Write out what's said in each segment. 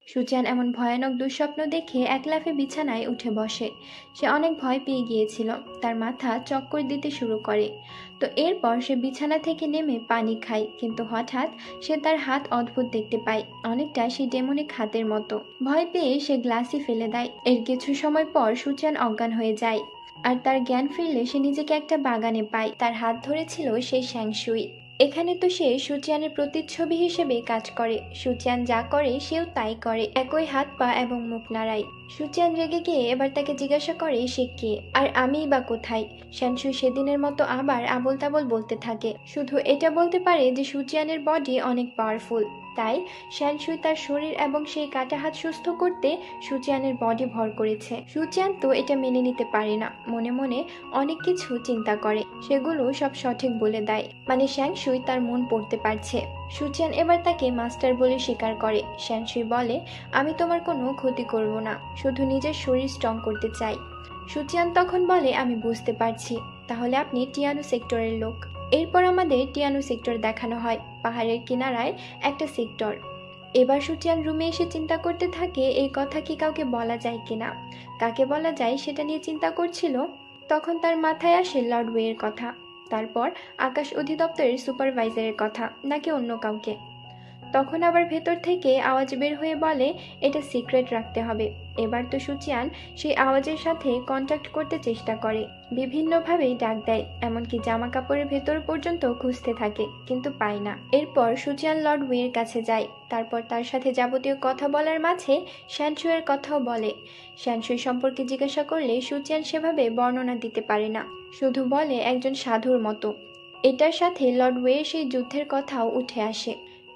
সুচিয়ান এমন ভয়ানক দুঃস্বপ্ন দেখে এক লাফে বিছানায় উঠে বসে। সে অনেক ভয় পেয়ে গিয়েছিল, তার মাথা চক্কর দিতে শুরু করে। তো এরপর সে বিছানা থেকে নেমে পানি খায়, কিন্তু হঠাৎ সে তার হাত অদ্ভুত দেখতে পায়, অনেকটা সেই ডেমনিক হাতের মতো। ভয় পেয়ে সে গ্লাসই ফেলে দেয়। এর কিছু সময় পর সুচিয়ান অজ্ঞান হয়ে যায়, আর তার জ্ঞান ফিরলে সে নিজেকে একটা বাগানে পায়। তার হাত ধরেছিল সেই শ্যাংশুই। এখানে তো সে সুচিয়ানের প্রতিচ্ছবি হিসেবে কাজ করে। সুচিয়ান যা করে সেও তাই করে, একই হাত পা এবং মুখ নাড়ায়। সুচিয়ান রেগে গিয়ে এবার তাকে জিজ্ঞাসা করে সে কে, আর আমিই বা কোথায়। শ্যানসুই সেদিনের মতো আবার আবোল তাবোল বলতে থাকে, শুধু এটা বলতে পারে যে সুচিয়ানের বডি অনেক পাওয়ারফুল, তাই শ্যানসুই তার শরীর এবং সেই কাটা হাত সুস্থ করতে সুচিয়ানের বডি ভর করেছে। সুচিয়ান তো এটা মেনে নিতে পারে না, মনে মনে অনেক কিছু চিন্তা করে, সেগুলো সব সঠিক বলে দেয়, মানে শ্যানসুই তার মন পড়তে পারছে। সুচিয়ান এবার তাকে মাস্টার বলে স্বীকার করে। শ্যানসুই বলে, আমি তোমার কোনো ক্ষতি করব না, শুধু নিজের শরীর স্ট্রং করতে চাই। সুচিয়ান তখন বলে, আমি বুঝতে পারছি, তাহলে আপনি টিয়ানো সেক্টরের লোক। এরপর আমাদের টিয়ানো সেক্টর দেখানো হয়, পাহাড়ের কিনারায় একটা সেক্টর। এবার সুচিয়ান রুমে এসে চিন্তা করতে থাকে এই কথা কি কাউকে বলা যায় কিনা, কাকে বলা যায় সেটা নিয়ে চিন্তা করছিল। তখন তার মাথায় আসে লর্ড ওয়ের কথা, তারপর আকাশ অধিদপ্তরের সুপারভাইজারের কথা, নাকি অন্য কাউকে। তখন আবার ভেতর থেকে আওয়াজ বের হয়ে বলে এটা সিক্রেট রাখতে হবে। এবার তো সুচিয়ান সেই আওয়াজের সাথে কন্ট্যাক্ট করতে চেষ্টা করে, বিভিন্নভাবেই ডাক দেয়, এমনকি জামা কাপড়ের ভেতর পর্যন্ত খুঁজতে থাকে, কিন্তু পায় না। এরপর সুচিয়ান লর্ড ওয়ের কাছে যায়, তারপর তার সাথে যাবতীয় কথা বলার মাঝে শ্যানসুইয়ের কথাও বলে। শ্যানসুই সম্পর্কে জিজ্ঞাসা করলে সুচিয়ান সেভাবে বর্ণনা দিতে পারে না, শুধু বলে একজন সাধুর মতো। এটার সাথে লর্ড ওয়ের সেই যুদ্ধের কথাও উঠে আসে।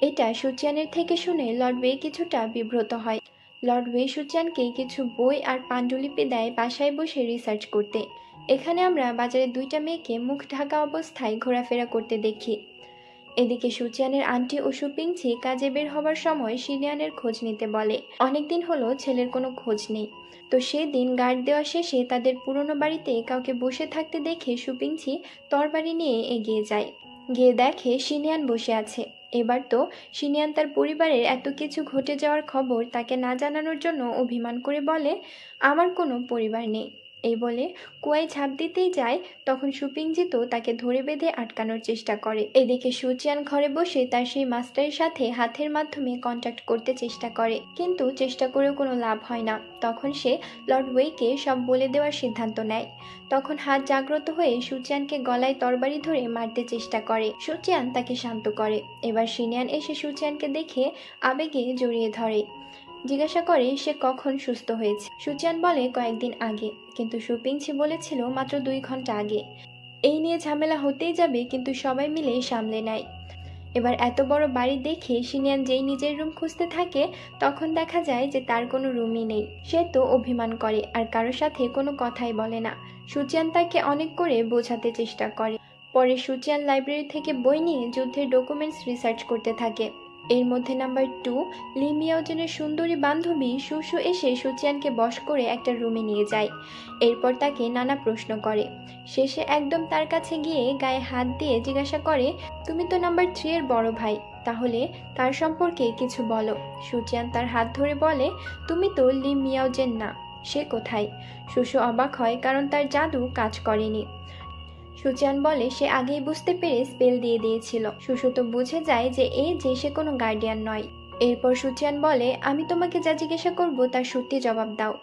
এটা সুচিয়ানের থেকে শুনে লর্ড ওয়ে কিছুটা বিব্রত হয়। লর্ড ওয়ে সুচিয়ানকে কিছু বই আর পাণ্ডুলিপি দেয় বাসায় বসে রিসার্চ করতে। এখানে আমরা বাজারে দুইটা মেয়েকে মুখ ঢাকা অবস্থায় ঘোরাফেরা করতে দেখি। এদিকে সুচিয়ানের আন্টি ও সুপিংছি কাজে বের হবার সময় শিরিয়ানের খোঁজ নিতে বলে। অনেকদিন হলো ছেলের কোনো খোঁজ নেই। তো সেদিন গার্ড দেওয়া শেষে তাদের পুরনো বাড়িতে কাউকে বসে থাকতে দেখে সুপিংছি তরবারি নিয়ে এগিয়ে যায়। গিয়ে দেখে শিনিয়ান বসে আছে। এবার তো শিনিয়ান তার পরিবারের এত কিছু ঘটে যাওয়ার খবর তাকে না জানানোর জন্য অভিমান করে বলে, আমার কোনো পরিবার নেই। এই বলে কুয়ায় ঝাঁপ দিতেই যায়, তখন সুপিংজি তো তাকে ধরে বেঁধে আটকানোর চেষ্টা করে। এদিকে সুচিয়ান ঘরে বসে তার সেই মাস্টারের সাথে হাতের মাধ্যমে কন্ট্যাক্ট করতে চেষ্টা করে, কিন্তু চেষ্টা করেও কোনো লাভ হয় না। তখন সে লর্ড ওয়েকে সব বলে দেওয়ার সিদ্ধান্ত নেয়। তখন হাত জাগ্রত হয়ে সুচিয়ানকে গলায় তরবারি ধরে মারতে চেষ্টা করে। সুচিয়ান তাকে শান্ত করে। এবার শিনিয়ান এসে সুচিয়ানকে দেখে আবেগে জড়িয়ে ধরে, জিজ্ঞাসা করে সে কখন সুস্থ হয়েছে। সুচিয়ান বলে কয়েকদিন আগে, কিন্তু সুপিংছি বলেছিল মাত্র 2 ঘন্টা আগে। এই নিয়ে ঝামেলা হতেই যাবে, কিন্তু সবাই মিলে সামলে নেয়। এবার এত বড় বাড়ি দেখে শিনিয়ান যেই নিজের রুম খুঁজতে থাকে, তখন দেখা যায় যে তার কোনো রুমই নেই। সে তো অভিমান করে আর কারোর সাথে কোনো কথাই বলে না। সুচিয়ান তাকে অনেক করে বোঝাতে চেষ্টা করে। পরে সুচিয়ান লাইব্রেরি থেকে বই নিয়ে যুদ্ধের ডকুমেন্টস রিসার্চ করতে থাকে। এর মধ্যে নাম্বার 2 লি মিয়াওজেনের সুন্দরী বান্ধবী সুসু এসে সুচিয়ানকে বশ করে একটা রুমে নিয়ে যায়। এরপর তাকে নানা প্রশ্ন করে। শেষে একদম তার কাছে গিয়ে গায়ে হাত দিয়ে জিজ্ঞাসা করে, তুমি তো নাম্বার 3 এর বড় ভাই, তাহলে তার সম্পর্কে কিছু বলো। সুচিয়ান তার হাত ধরে বলে, তুমি তো লি মিয়াওজেন না, সে কোথায়? সুসু অবাক হয়, কারণ তার জাদু কাজ করেনি। সুচিয়ান বলে সে আগেই বুঝতে পেরে স্পেল দিয়ে দিয়েছিল। সুসু তো বুঝে যায় যে সে কোনো গার্ডিয়ান নয়। এরপর সুচিয়ান বলে, আমি তোমাকে যা জিজ্ঞাসা করবো তার সত্যি জবাব দাও।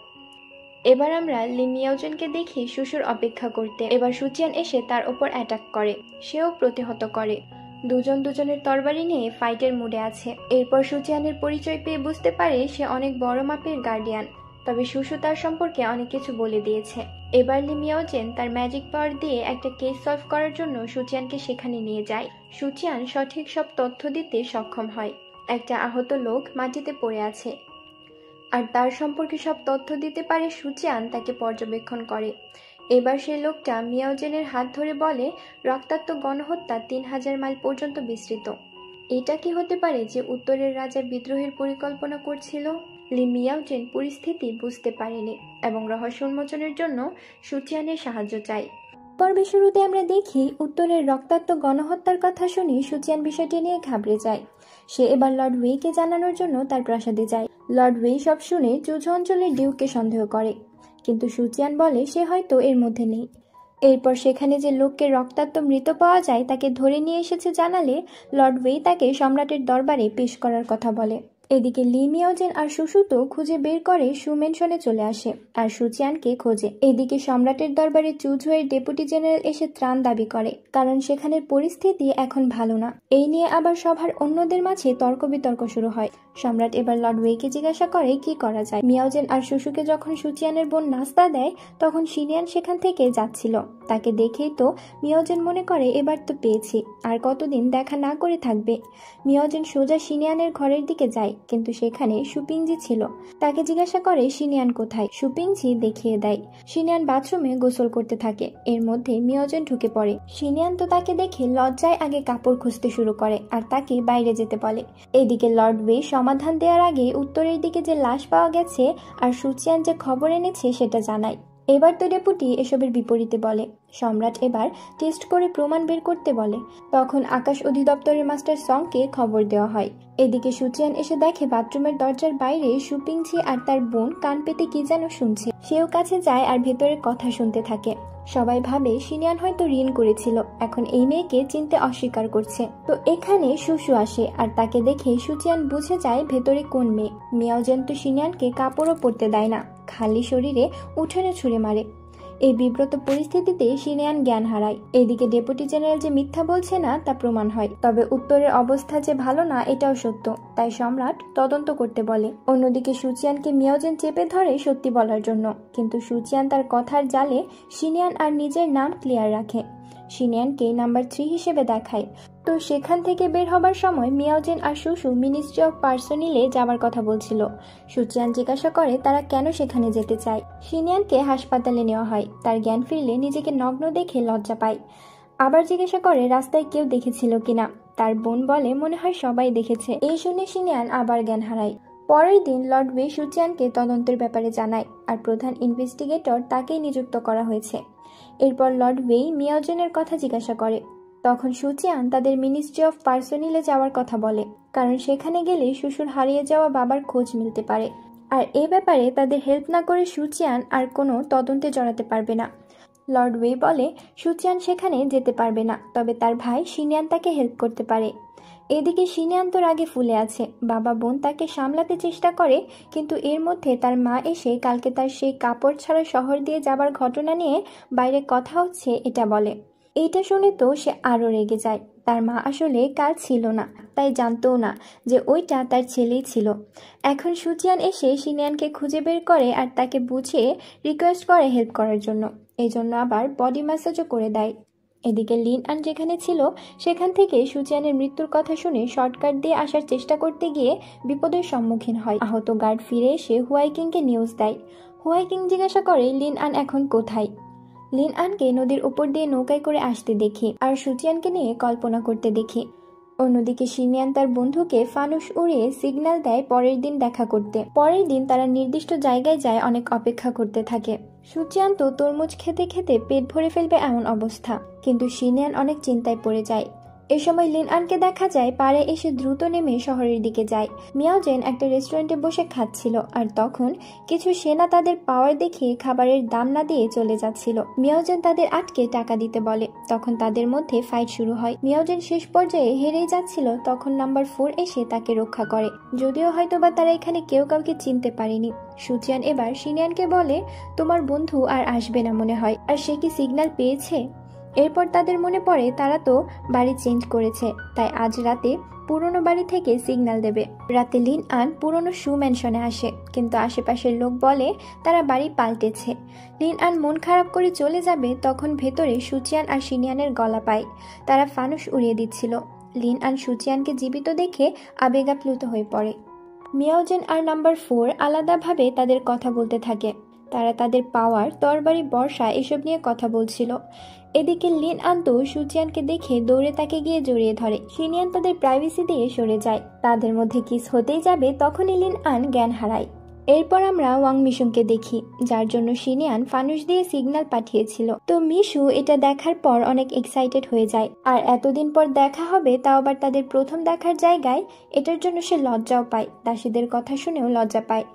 এবার আমরা লি মিয়াওজেনকে দেখি সুসুর অপেক্ষা করতে। এবার সুচিয়ান এসে তার ওপর অ্যাটাক করে, সেও প্রতিহত করে। দুজন দুজনের তরবারি নিয়ে ফাইটের মুডে আছে। এরপর সুচিয়ানের পরিচয় পেয়ে বুঝতে পারে সে অনেক বড় মাপের গার্ডিয়ান, তবে সুসু তার সম্পর্কে অনেক কিছু বলে দিয়েছে। এবার লি মিয়াওজেন তার ম্যাজিক পাওয়ার দিয়ে একটা কেস সলভ করার জন্য সুচিয়ানকে সেখানে নিয়ে যায়। সুচিয়ান সঠিক সব তথ্য দিতে সক্ষম হয়। একটা আহত লোক মাটিতে পড়ে আছে, আর তার সম্পর্কে সব তথ্য দিতে পারে সুচিয়ান তাকে পর্যবেক্ষণ করে। এবার সেই লোকটা মিয়াওজেনের হাত ধরে বলে, রক্তাক্ত গণহত্যা 3000 মাইল পর্যন্ত বিস্তৃত। এটা কি হতে পারে যে উত্তরের রাজা বিদ্রোহের পরিকল্পনা করছিল? লি মিয়াওজেন পরিস্থিতি বুঝতে পারেনি এবং রহস্য উন্মোচনের জন্য সুচিয়ানের সাহায্য চায়। পর্বের শুরুতে আমরা দেখি উত্তরের রক্তাক্ত গণহত্যার কথা শুনে সুচিয়ান বিষয়টি নিয়ে ঘাবড়ে যায়। সে এবার লর্ড ওয়েকে জানানোর জন্য তার প্রাসাদে যায়। লর্ড ওয়ে সব শুনে চুঝো অঞ্চলের ডিউককে সন্দেহ করে, কিন্তু সুচিয়ান বলে সে হয়তো এর মধ্যে নেই। এরপর সেখানে যে লোককে রক্তাক্ত মৃত পাওয়া যায় তাকে ধরে নিয়ে এসেছে জানালে লর্ড ওয়ে তাকে সম্রাটের দরবারে পেশ করার কথা বলে। এদিকে লি মিয়াওজেন আর সুসু তো খুঁজে বের করে সু মেনশনে চলে আসে আর সুচিয়ানকে খোঁজে। এদিকে সম্রাটের দরবারে চুঝোয়ের ডেপুটি জেনারেল এসে ত্রাণ দাবি করে, কারণ সেখানের পরিস্থিতি এখন ভালো না। এই নিয়ে আবার সভার অন্যদের মাঝে তর্ক বিতর্ক শুরু হয়। সম্রাট এবার লর্ড ওয়েকে জিজ্ঞাসা করে কি করা যায়। মিয়াওজেন আর সুসুকে যখন সুচিয়ানের বোন নাস্তা দেয় তখন শিনিয়ান সেখান থেকে যাচ্ছিল। তাকে দেখেই তো মিয়াওজেন মনে করে এবার তো পেয়েছি, আর কতদিন দেখা না করে থাকবে। মিয়াওজেন সোজা শিনিয়ানের ঘরের দিকে যায়, কিন্তু সেখানে সুপিংজি ছিল। তাকে জিজ্ঞাসা করে শিনিয়ান কোথায়। সুপিংজি দেখিয়ে দেয়। শিনিয়ান বাথরুমে গোসল করতে থাকে। এর মধ্যে মিয়াওজেন ঢুকে পড়ে। শিনিয়ান তো তাকে দেখে লজ্জায় আগে কাপড় খুঁজতে শুরু করে আর তাকে বাইরে যেতে বলে। এদিকে লর্ড ওয়ে সমাধান দেওয়ার আগে উত্তরের দিকে যে লাশ পাওয়া গেছে আর সুচিয়ান যে খবর এনেছে সেটা জানায়। এবার তো ডেপুটি এসবের বিপরীতে বলে। সম্রাট এবার টেস্ট করে প্রমাণ বের করতে বলে। তখন আকাশ অধিদপ্তরের মাস্টার সংকে খবর দেওয়া হয়। এদিকে সুচিয়ান এসে দেখে বাথরুমের দরজার বাইরে সুপিংঝি আর তার বোন কান পেতে কি যেন শুনছে। সেও কাছে যায় আর ভেতরের কথা শুনতে থাকে। সবাই ভাবে শিনিয়ান হয়তো ঋণ করেছিল, এখন এই মেয়েকে চিনতে অস্বীকার করছে। তো এখানে সুসু আসে আর তাকে দেখে সুচিয়ান বুঝে যায় ভেতরে কোন মেয়ে। মিয়াওজেন তো শিনিয়ানকে কাপড়ও পরতে দেয় না, খালি শরীরে উঠোনে ছুঁড়ে মারে। এই বিব্রত পরিস্থিতিতে শিনিয়ান জ্ঞান হারায়। এদিকে ডেপুটি জেনারেল যে মিথ্যা বলছে না তা প্রমাণ হয়। তবে উত্তরের অবস্থা যে ভালো না এটাও সত্য, তাই সম্রাট তদন্ত করতে বলে। অন্যদিকে সুচিয়ানকে মিয়াওজেন চেপে ধরে সত্যি বলার জন্য, কিন্তু সুচিয়ান তার কথার জালে শিনিয়ান আর নিজের নাম ক্লিয়ার রাখে। শিনিয়ানকে নাম্বার 3 হিসেবে দেখায়। তো সেখান থেকে বের হবার সময় মিয়াওজেন আর সুসু মিনিস্ট্রি অফ পার্সোনিলে যাবার কথা বলছিল। সুচিয়ান জিজ্ঞাসা করে তারা কেন সেখানে যেতে চায়। শিনিয়ানকে হাসপাতালে নেওয়া হয়। তার জ্ঞান ফিরলে নিজেকে নগ্ন দেখে লজ্জা পায়। আবার জিজ্ঞাসা করে রাস্তায় কেউ দেখেছিল কিনা। তার বোন বলে মনে হয় সবাই দেখেছে। এই শুনে শিনিয়ান আবার জ্ঞান হারায়। পরের দিন লর্ড ওয়ে সুচিয়ানকে তদন্তের ব্যাপারে জানায় আর প্রধান ইনভেস্টিগেটর তাকেই নিযুক্ত করা হয়েছে। এরপর লর্ড ওয়ে মিয়াওজেনের কথা জিজ্ঞাসা করে। তখন সুচিয়ান তাদের মিনিস্ট্রি অফ পার্সোনিলে যাওয়ার কথা বলে, কারণ সেখানে গেলে শ্বশুর হারিয়ে যাওয়া বাবার খোঁজ মিলতে পারে। আর এ ব্যাপারে তাদের হেল্প না করে সুচিয়ান আর কোনো তদন্তে জড়াতে পারবে না। লর্ড ওয়ে বলে সুচিয়ান সেখানে যেতে পারবে না, তবে তার ভাই শিনিয়ান তাকে হেল্প করতে পারে। এদিকে শিনিয়ান তো রাগে ফুলে আছে। বাবা বোন তাকে সামলাতে চেষ্টা করে, কিন্তু এর মধ্যে তার মা এসে কালকে তার সেই কাপড় ছাড়া শহর দিয়ে যাবার ঘটনা নিয়ে বাইরে কথা হচ্ছে এটা বলে। এইটা শুনে তো সে আরও রেগে যায়। তার মা আসলে কাল ছিল না, তাই জানতও না যে ওইটা তার ছেলেই ছিল। এখন সুচিয়ান এসে শিনিয়ানকে খুঁজে বের করে আর তাকে বুঝিয়ে রিকোয়েস্ট করে হেল্প করার জন্য। এই জন্য আবার বডি ম্যাসাজও করে দেয়। এদিকে লিন আন যেখানে ছিল সেখান থেকে সুচিয়ানের মৃত্যুর কথা শুনে শর্টকাট দিয়ে আসার চেষ্টা করতে গিয়ে বিপদের সম্মুখীন হয়। আহত গার্ড ফিরে এসে হুয়াইকিংকে নিউজ দেয়। হুয়াইকিং জিজ্ঞাসা করে লিন আন এখন কোথায়। লিন আনকে নদীর উপর দিয়ে নৌকায় করে আসতে দেখি আর সুচিয়ানকে নিয়ে কল্পনা করতে দেখি। অন্যদিকে শিনিয়ান তার বন্ধুকে ফানুস উড়িয়ে সিগন্যাল দেয় পরের দিন দেখা করতে। পরের দিন তারা নির্দিষ্ট জায়গায় যায় অনেক অপেক্ষা করতে থাকে। সুচিয়ান তো তরমুজ খেতে খেতে পেট ভরে ফেলবে এমন অবস্থা, কিন্তু শিনিয়ান অনেক চিন্তায় পড়ে যায়। এ সময় লিন আনকে দেখা যায় পাড়ে এসে দ্রুত নেমে শহরের দিকে যায়। মিয়াওজেন একটা রেস্টুরেন্টে বসে খাচ্ছিল আর তখন কিছু সেনা তাদের পাওয়ার দেখে খাবারের দাম না দিয়ে চলে যাচ্ছিল। মিয়াওজেন তাদের আটকে টাকা দিতে বলে। তখন তাদের মধ্যে ফাইট শুরু হয়। মিয়াওজেন শেষ পর্যায়ে হেরেই যাচ্ছিল, তখন নাম্বার 4 এসে তাকে রক্ষা করে। যদিও হয়তোবা তারা এখানে কেউ কাউকে চিনতে পারেনি। সুচিয়ান এবার শিনিয়ানকে বলে তোমার বন্ধু আর আসবে না মনে হয়, আর সে কি সিগন্যাল পেয়েছে। এরপর তাদের মনে পড়ে তারা তো বাড়ি চেঞ্জ করেছে, তাই আজ রাতে পুরনো বাড়ি থেকে সিগন্যাল দেবে। রাতে লিন আন পুরনো সু ম্যানশনে আসে, কিন্তু আশেপাশের লোক বলে তারা বাড়ি পাল্টেছে। লিন আন মন খারাপ করে চলে যাবে, তখন ভেতরে সুচিয়ান আর শিনিয়ানের গলা পায়। তারা ফানুস উড়িয়ে দিচ্ছিল। লিন আন সুচিয়ানকে জীবিত দেখে আবেগাপ্লুত হয়ে পড়ে। মিয়াওজেন আর নাম্বার 4 আলাদাভাবে তাদের কথা বলতে থাকে। তারা তাদের পাওয়ার, তরবারি, বর্ষা এসব নিয়ে কথা বলছিল। এদিকে লিন আন তো সুচিয়ানকে দেখে দৌড়ে তাকে গিয়ে জড়িয়ে ধরে। শিনিয়ান তাদের প্রাইভেসি দিয়ে সরে যায়। তাদের মধ্যে কিস হতেই যাবে, তখনই লিন আন জ্ঞান হারায়। এরপর আমরা ওয়াং মিশুকে দেখি, যার জন্য শিনিয়ান ফানুস দিয়ে সিগন্যাল পাঠিয়েছিল। তো মিশু এটা দেখার পর অনেক এক্সাইটেড হয়ে যায়, আর এতদিন পর দেখা হবে, তাও আবার তাদের প্রথম দেখার জায়গায়। এটার জন্য সে লজ্জাও পায়, দাসীদের কথা শুনেও লজ্জা পায়।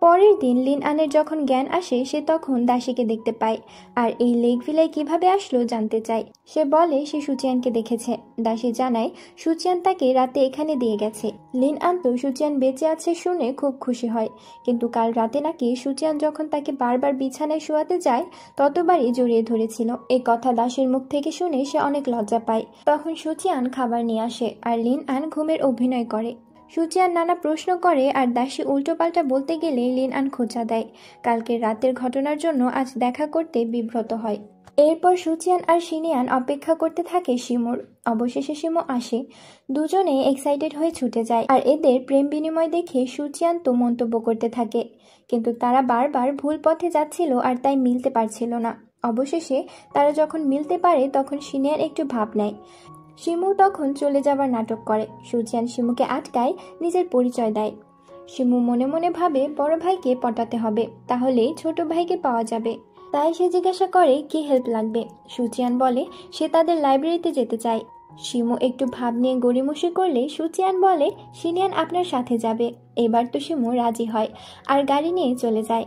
পরের দিন লিন আনের যখন জ্ঞান আসে, সে তখন দাসীকে দেখতে পায়, আর এই লেক ভিলায় কিভাবে আসলো জানতে চায়। সে বলে সে সুচিয়ানকে দেখেছে। দাসী জানায় সুচিয়ান তাকে রাতে এখানে দিয়ে গেছে। লিন আন তো সুচিয়ান বেঁচে আছে শুনে খুব খুশি হয়, কিন্তু কাল রাতে নাকি সুচিয়ান যখন তাকে বারবার বিছানায় শোয়াতে যায় ততবারই জড়িয়ে ধরেছিল। এই কথা দাসীর মুখ থেকে শুনে সে অনেক লজ্জা পায়। তখন সুচিয়ান খাবার নিয়ে আসে, আর লিন আন ঘুমের অভিনয় করে। সুচিয়ান নানা প্রশ্ন করে, আর দাসী উল্টোপাল্টা বলতে গেলে লিন আন খোঁচা দেয়। কালকের রাতের ঘটনার জন্য আজ দেখা করতে বিব্রত হয়। এরপর সুচিয়ান আর শিনিয়ান অপেক্ষা করতে থাকে শিমুর। অবশেষে শিমু আসে। দুজনে এক্সাইটেড হয়ে ছুটে যায়, আর এদের প্রেম বিনিময় দেখে সুচিয়ান তো মন্তব্য করতে থাকে, কিন্তু তারা বারবার ভুল পথে যাচ্ছিল আর তাই মিলতে পারছিল না। অবশেষে তারা যখন মিলতে পারে তখন শিনিয়ান একটু ভাব নেয়। শিমু তখন চলে যাবার নাটক করে। সুচিয়ান শিমুকে আটকায়, নিজের পরিচয় দেয়। শিমু মনে মনে ভাবে বড় ভাইকে পটাতে হবে, তাহলেই ছোট ভাইকে পাওয়া যাবে। তাই সে জিজ্ঞাসা করে কি হেল্প লাগবে। সুচিয়ান বলে সে তাদের লাইব্রেরিতে যেতে চায়। শিমু একটু ভাব নিয়ে গড়িমসি করলে সুচিয়ান বলে শিনিয়ান আপনার সাথে যাবে। এবার তো শিমু রাজি হয় আর গাড়ি নিয়ে চলে যায়।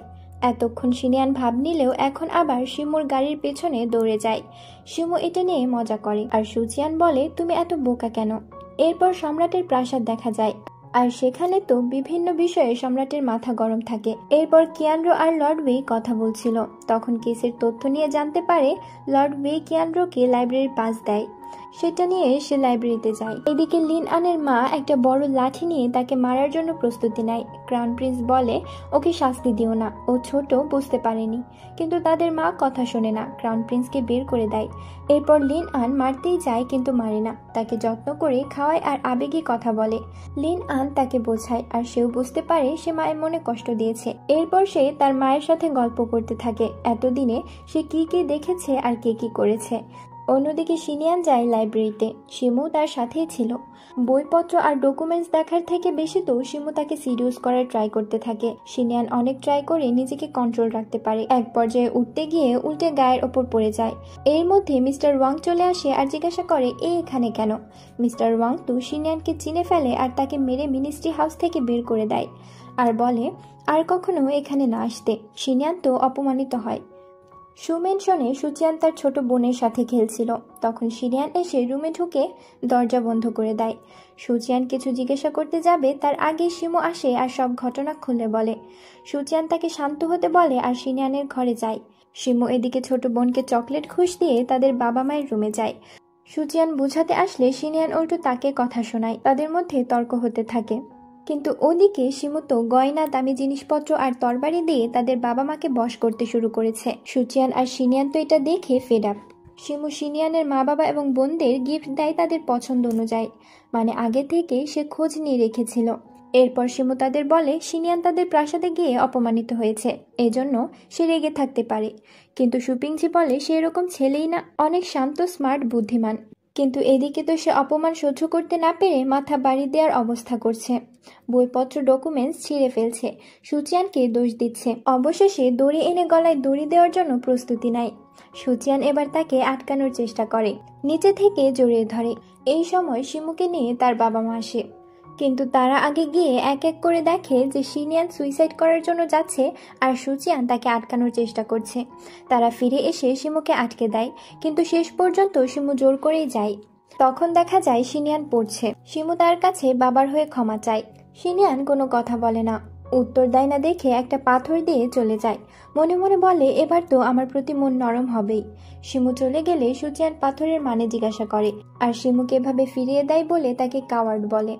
এতক্ষণ শিনিয়ান ভাব নিলেও এখন আবার শিমুর গাড়ির পেছনে দৌড়ে যায়। শিমু এটা নিয়ে মজা করে, আর সুচিয়ান বলে তুমি এত বোকা কেন। এরপর সম্রাটের প্রাসাদ দেখা যায়, আর সেখানে তো বিভিন্ন বিষয়ে সম্রাটের মাথা গরম থাকে। এরপর কিয়ানরো আর লর্ড ওয়ে কথা বলছিল, তখন কেসের তথ্য নিয়ে জানতে পারে লর্ড ওয়ে কিয়ানরোকে লাইব্রেরির পাস দেয়। সেটা নিয়ে সে লাইব্রেরিতে যায়। এদিকে লিন আনের মা একটা বড় লাঠি নিয়ে তাকে মারার জন্য প্রস্তুতি নেয়। ক্রাউন প্রিন্স বলে ওকে শাস্তি দিও না, ও ছোট, বুঝতে পারেনি। কিন্তু তাদের মা কথা শোনে না, ক্রাউন প্রিন্সকে বের করে দেয়। এরপর লিন আন মারতেই যায়, কিন্তু মারে না, তাকে যত্ন করে খাওয়ায় আর আবেগী কথা বলে। লিন আন তাকে বোঝায়, আর সেও বুঝতে পারে সে মায়ের মনে কষ্ট দিয়েছে। এরপর সে তার মায়ের সাথে গল্প করতে থাকে, এতদিনে সে কি কি দেখেছে আর কে কি করেছে। অন্যদিকে শিনিয়ান যায় লাইব্রেরিতে। শিমু তার সাথেই ছিল। বইপত্র আর ডকুমেন্টস দেখার থেকে বেশি তো শিমু তাকে সিডিউস করার ট্রাই করতে থাকে। শিনিয়ান অনেক ট্রাই করে নিজেকে কন্ট্রোল রাখতে পারে, এক পর্যায়ে উঠতে গিয়ে উল্টে গায়ের ওপর পড়ে যায়। এর মধ্যে মিস্টার ওয়াং চলে আসে আর জিজ্ঞাসা করে এ এখানে কেন। মিস্টার ওয়াং তো শিনিয়ানকে চিনে ফেলে আর তাকে মেরে মিনিস্ট্রি হাউস থেকে বের করে দেয়, আর বলে আর কখনো এখানে না আসতে। শিনিয়ান তো অপমানিত হয়। সুমেনশনে সুচিয়ান তার ছোট বোনের সাথে খেলছিল, তখন শিনিয়ান এসে রুমে ঢুকে দরজা বন্ধ করে দেয়। সুচিয়ান কিছু জিজ্ঞাসা করতে যাবে, তার আগে শিমু আসে আর সব ঘটনা খুলে বলে। সুচিয়ান তাকে শান্ত হতে বলে আর শিনিয়ানের ঘরে যায়। শিমু এদিকে ছোট বোনকে চকলেট ঘুষ দিয়ে তাদের বাবা মায়ের রুমে যায়। সুচিয়ান বুঝাতে আসলে শিনিয়ান উল্টো তাকে কথা শোনায়, তাদের মধ্যে তর্ক হতে থাকে। কিন্তু ওদিকে শিমু তো গয়না, দামি জিনিসপত্র আর তরবারি দিয়ে তাদের বাবা মাকে বশ করতে শুরু করেছে। সুচিয়ান আর শিনিয়ান তো এটা দেখে ফেড আপ। শিমু শিনিয়ানের মা বাবা এবং বোনদের গিফট দেয় তাদের পছন্দ অনুযায়ী, মানে আগে থেকে সে খোঁজ নিয়ে রেখেছিল। এরপর শিমু তাদের বলে শিনিয়ান তাদের প্রাসাদে গিয়ে অপমানিত হয়েছে, এজন্য সে রেগে থাকতে পারে। কিন্তু সুপিংজি বলে সে এরকম ছেলেই না, অনেক শান্ত, স্মার্ট, বুদ্ধিমান। কিন্তু এদিকে তো সে অপমান সহ্য করতে না পেরে মাথা বাড়ি দেওয়ার অবস্থা করছে, বইপত্র ডকুমেন্টস ছিঁড়ে ফেলছে, সুচিয়ানকে দোষ দিচ্ছে। অবশেষে দড়ি এনে গলায় দড়ি দেওয়ার জন্য প্রস্তুতি নেয়। সুচিয়ান এবার তাকে আটকানোর চেষ্টা করে, নিচে থেকে জড়িয়ে ধরে। এই সময় শিমুকে নিয়ে তার বাবা মা আসে, কিন্তু তারা আগে গিয়ে এক এক করে দেখে যে শিনিয়ান সুইসাইড করার জন্য যাচ্ছে আর সুচিয়ান তাকে আটকানোর চেষ্টা করছে। তারা ফিরে এসে শিমুকে আটকে দেয়, কিন্তু শেষ পর্যন্ত শিমু জোর করেই যায়। তখন দেখা যায় শিনিয়ান পড়ছে। শিমু তার কাছে বাবার হয়ে ক্ষমা চায়। শিনিয়ান কোনো কথা বলে না, উত্তর দেয় না দেখে একটা পাথর দিয়ে চলে যায়। মনে মনে বলে এবার তো আমার প্রতি মন নরম হবেই। শিমু চলে গেলে সুচিয়ান পাথরের মানে জিজ্ঞাসা করে, আর শিমুকে এভাবে ফিরিয়ে দেয় বলে তাকে কাওয়ার্ড বলে।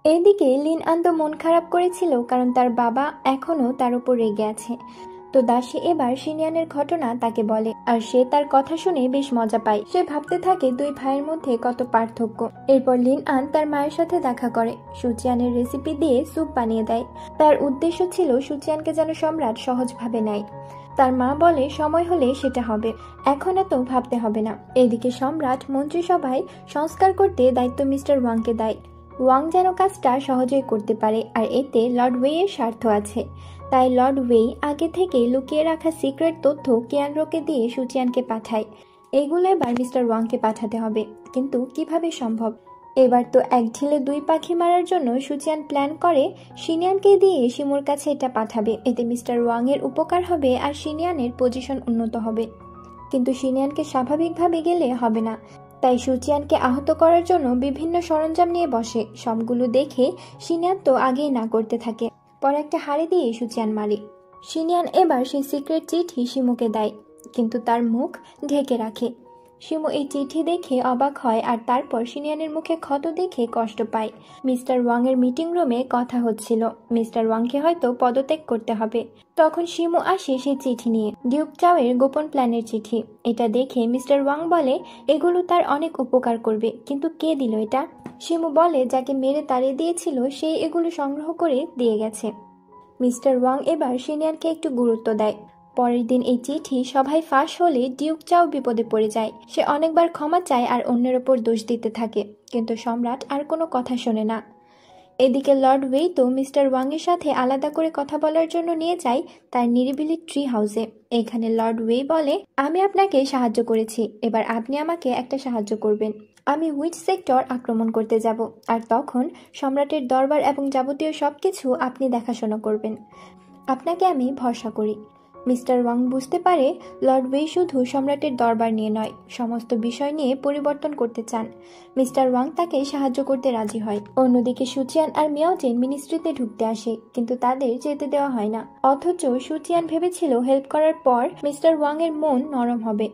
এদিকে লিন আন তো মন খারাপ করেছিল, কারণ তার বাবা এখনো তার উপর রেগে আছে। তো দাসী এবার শিনিয়ানের ঘটনা তাকে বলে, আর সে তার কথা শুনে বেশ মজা পায়। সে ভাবতে থাকে দুই ভাইয়ের মধ্যে কত পার্থক্য। এরপর লিন আন তার মায়ের সাথে দেখা করে, সুচিয়ানের রেসিপি দিয়ে স্যুপ বানিয়ে দেয়। তার উদ্দেশ্য ছিল সুচিয়ানকে যেন সম্রাট সহজভাবে নেয়। তার মা বলে সময় হলে সেটা হবে, এখন এত ভাবতে হবে না। এদিকে সম্রাট মন্ত্রিসভায় সংস্কার করতে দায়িত্ব মিস্টার ওয়াংকে দেয়। ওয়াং যেন কাজটা সহজেই করতে পারে, আর এতে লর্ড ওয়েয়ের স্বার্থ আছে। তাই লর্ড ওয়েই আগে থেকে লুকিয়ে রাখা সিক্রেট তথ্য কিয়ানরোকে দিয়ে সুচিয়ানকে পাঠায়। এগুলো এবার মিস্টার ওয়াংকে পাঠাতে হবে, কিন্তু কিভাবে সম্ভব? এবার তো এক ঢিলে দুই পাখি মারার জন্য সুচিয়ান প্ল্যান করে শিনিয়ানকে দিয়ে শিমুর কাছে এটা পাঠাবে। এতে মিস্টার ওয়াং এর উপকার হবে আর শিনিয়ানের পজিশন উন্নত হবে। কিন্তু শিনিয়ানকে স্বাভাবিকভাবে গেলে হবে না, তাই সুচিয়ানকে আহত করার জন্য বিভিন্ন সরঞ্জাম নিয়ে বসে। সবগুলো দেখে শিনিয়ান তো আগেই না করতে থাকে, পরে একটা হাড়ি দিয়ে সুচিয়ান মারে। শিনিয়ান এবার সেই সিক্রেট চিঠি শিমুকে দেয়, কিন্তু তার মুখ ঢেকে রাখে। শিমু এই চিঠি দেখে অবাক হয় আর তারপর শিনিয়ানের মুখে ক্ষত দেখে কষ্ট পায়। মিস্টার ওয়াং এর মিটিং রুমে কথা হচ্ছিল, মিস্টার ওয়াংকে হয়তো পদত্যাগ করতে হবে। তখন শিমু আসে সেই চিঠি নিয়ে, ডিউক চাওয়ের গোপন প্ল্যানের চিঠি। এটা দেখে মিস্টার ওয়াং বলে এগুলো তার অনেক উপকার করবে, কিন্তু কে দিল এটা? শিমু বলে যাকে মেরে তাড়িয়ে দিয়েছিল সেই এগুলো সংগ্রহ করে দিয়ে গেছে। মিস্টার ওয়াং এবার শিনিয়ানকে একটু গুরুত্ব দেয়। পরের দিন এই চিঠি সভায় ফাঁস হলে ডিউক চাও বিপদে পড়ে যায়। সে অনেকবার ক্ষমা চায় আর অন্যের ওপর দোষ দিতে থাকে, কিন্তু সম্রাট আর কোনো কথা শোনে না। এদিকে লর্ড ওয়েই তো মিস্টার ওয়াং এর সাথে আলাদা করে কথা বলার জন্য নিয়ে যায় তার নিরিবিলি ট্রি হাউসে। এখানে লর্ড ওয়েই বলে, আমি আপনাকে সাহায্য করেছি, এবার আপনি আমাকে একটা সাহায্য করবেন। আমি উইচ সেক্টর আক্রমণ করতে যাব, আর তখন সম্রাটের দরবার এবং যাবতীয় সবকিছু আপনি দেখাশোনা করবেন। আপনাকে আমি ভরসা করি। মিস্টার ওয়াং বুঝতে পারে লর্ড ওয়েই শুধু সম্রাটের দরবার নিয়ে নয়, সমস্ত বিষয় নিয়ে পরিবর্তন করতে চান। মিস্টার ওয়াং তাকে সাহায্য করতে রাজি হয়। অন্যদিকে সুচিয়ান আর মিয়াওজেন মিনিস্ট্রিতে ঢুকতে আসে, কিন্তু তাদের যেতে দেওয়া হয় না। অথচ সুচিয়ান ভেবেছিল হেল্প করার পর মিস্টার ওয়াং এর মন নরম হবে।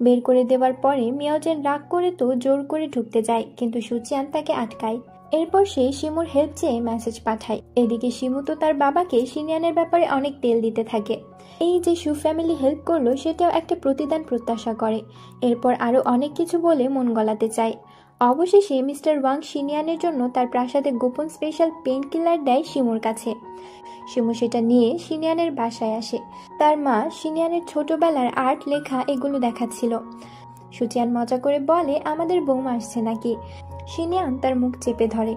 বের করে দেওয়ার পরে মিয়াওজেন রাগ করে তো জোর করে ঢুকতে যায়, কিন্তু সুচিয়ান তাকে আটকায়। এরপর সে শিমুর হেল্প চেয়ে মেসেজ পাঠায়। এদিকে শিমু তো তার বাবাকে শিনিয়ানের ব্যাপারে অনেক তেল দিতে থাকে। এই যে সু ফ্যামিলি হেল্প করলো সেটাও একটা প্রতিদান প্রত্যাশা করে। এরপর আরো অনেক কিছু বলে মন গলাতে চায়। অবশেষে মিস্টার ওয়াং শিনিয়ানের জন্য তার প্রাসাদে গোপন স্পেশাল পেইন কিলার দেয় শিমুর কাছে। শিমু সেটা নিয়ে শিনিয়ানের বাসায় আসে। তার মা শিনিয়ানের ছোটবেলার আর্ট লেখা এগুলো দেখাচ্ছিল। সুচিয়ান মজা করে বলে, আমাদের বৌমা আসছে নাকি? শিনিয়ান তার মুখ চেপে ধরে।